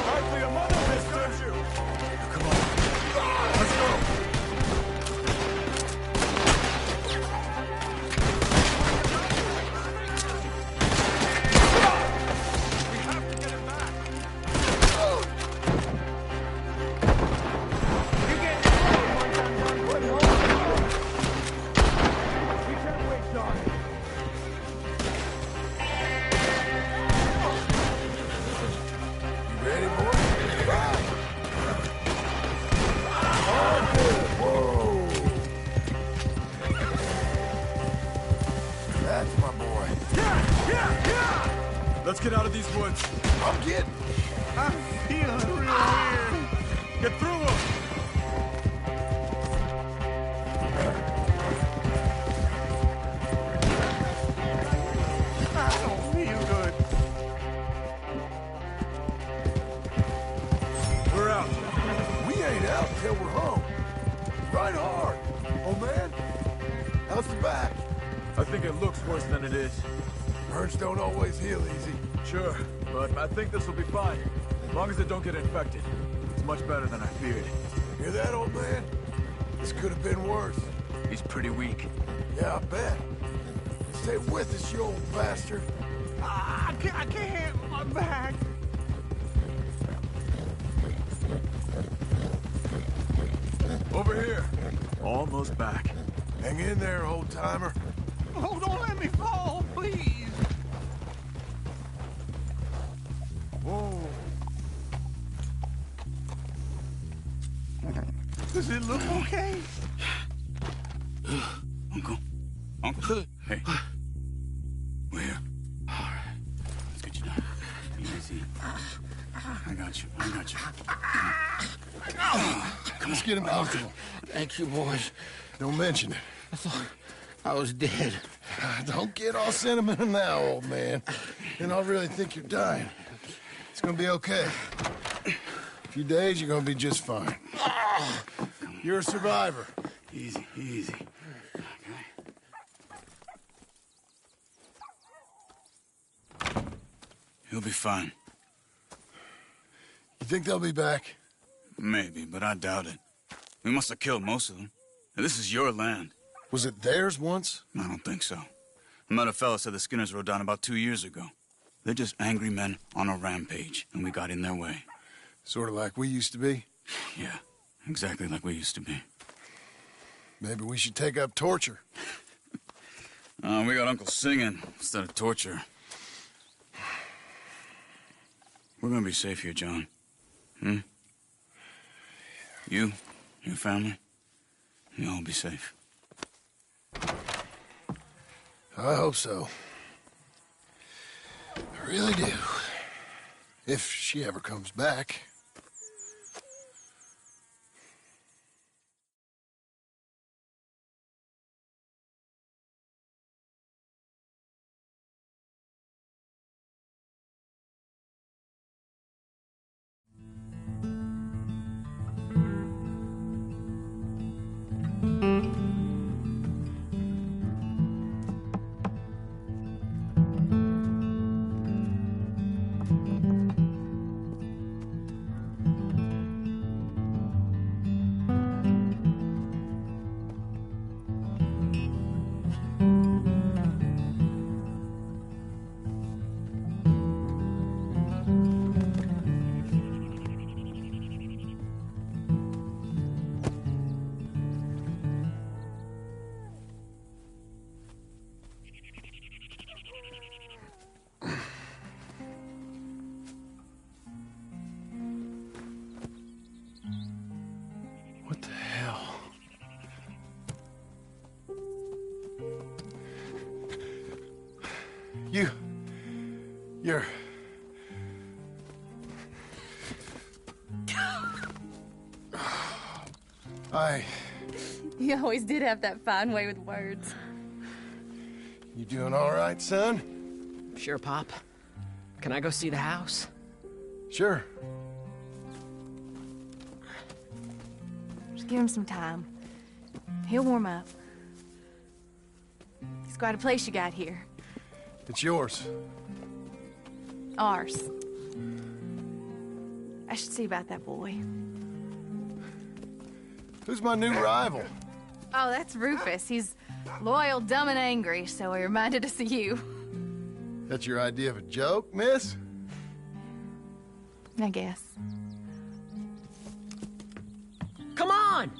Hardly a mother, mister! Come on. Let's go! We have to get him back! You get We can't wait, John. You ready, boy? Right. Whoa! That's my boy. Let's get out of these woods. I'm getting... I'm feeling real weird. Get through them! I don't feel good. We're out. We ain't out till we're home. Right hard. Oh, man. How's the back? I think it looks worse than it is. Burns don't always heal easy. Sure, but I think this will be fine. As long as it don't get infected. It's much better than I feared. Hear that, old man? This could have been worse. He's pretty weak. Yeah, I bet. Stay with us, you old bastard. I can't. My back. Over here. Almost back. Hang in there, old-timer. Oh, don't let me fall, please. Whoa. Does it look okay? Uncle. Hey. We're here. All right. Let's get you down. Easy. I got you. Come Let's get him comfortable. Thank you, boys. Don't mention it. I thought I was dead. Don't get all sentimental now, old man. Then I'll really think you're dying. It's gonna be okay. A few days, you're gonna be just fine. You're a survivor. Easy. Okay. He'll be fine. You think they'll be back? Maybe, but I doubt it. We must have killed most of them. And this is your land. Was it theirs once? I don't think so. I met a fella said the Skinners rode down about 2 years ago. They're just angry men on a rampage, and we got in their way. Sort of like we used to be? Yeah, exactly like we used to be. Maybe we should take up torture. We got Uncle singing instead of torture. We're gonna be safe here, John. You, your family, you'll all be safe. I hope so. I really do. If she ever comes back. What the hell? You're... You always did have that fine way with words. You doing all right, son? Sure, Pop. Can I go see the house? Sure. Just give him some time. He'll warm up. It's quite a place you got here. It's yours. Ours. I should see about that boy. Who's my new rival? Oh, that's Rufus. He's loyal, dumb, and angry, so he reminded us of you. That's your idea of a joke, miss? I guess. Come on!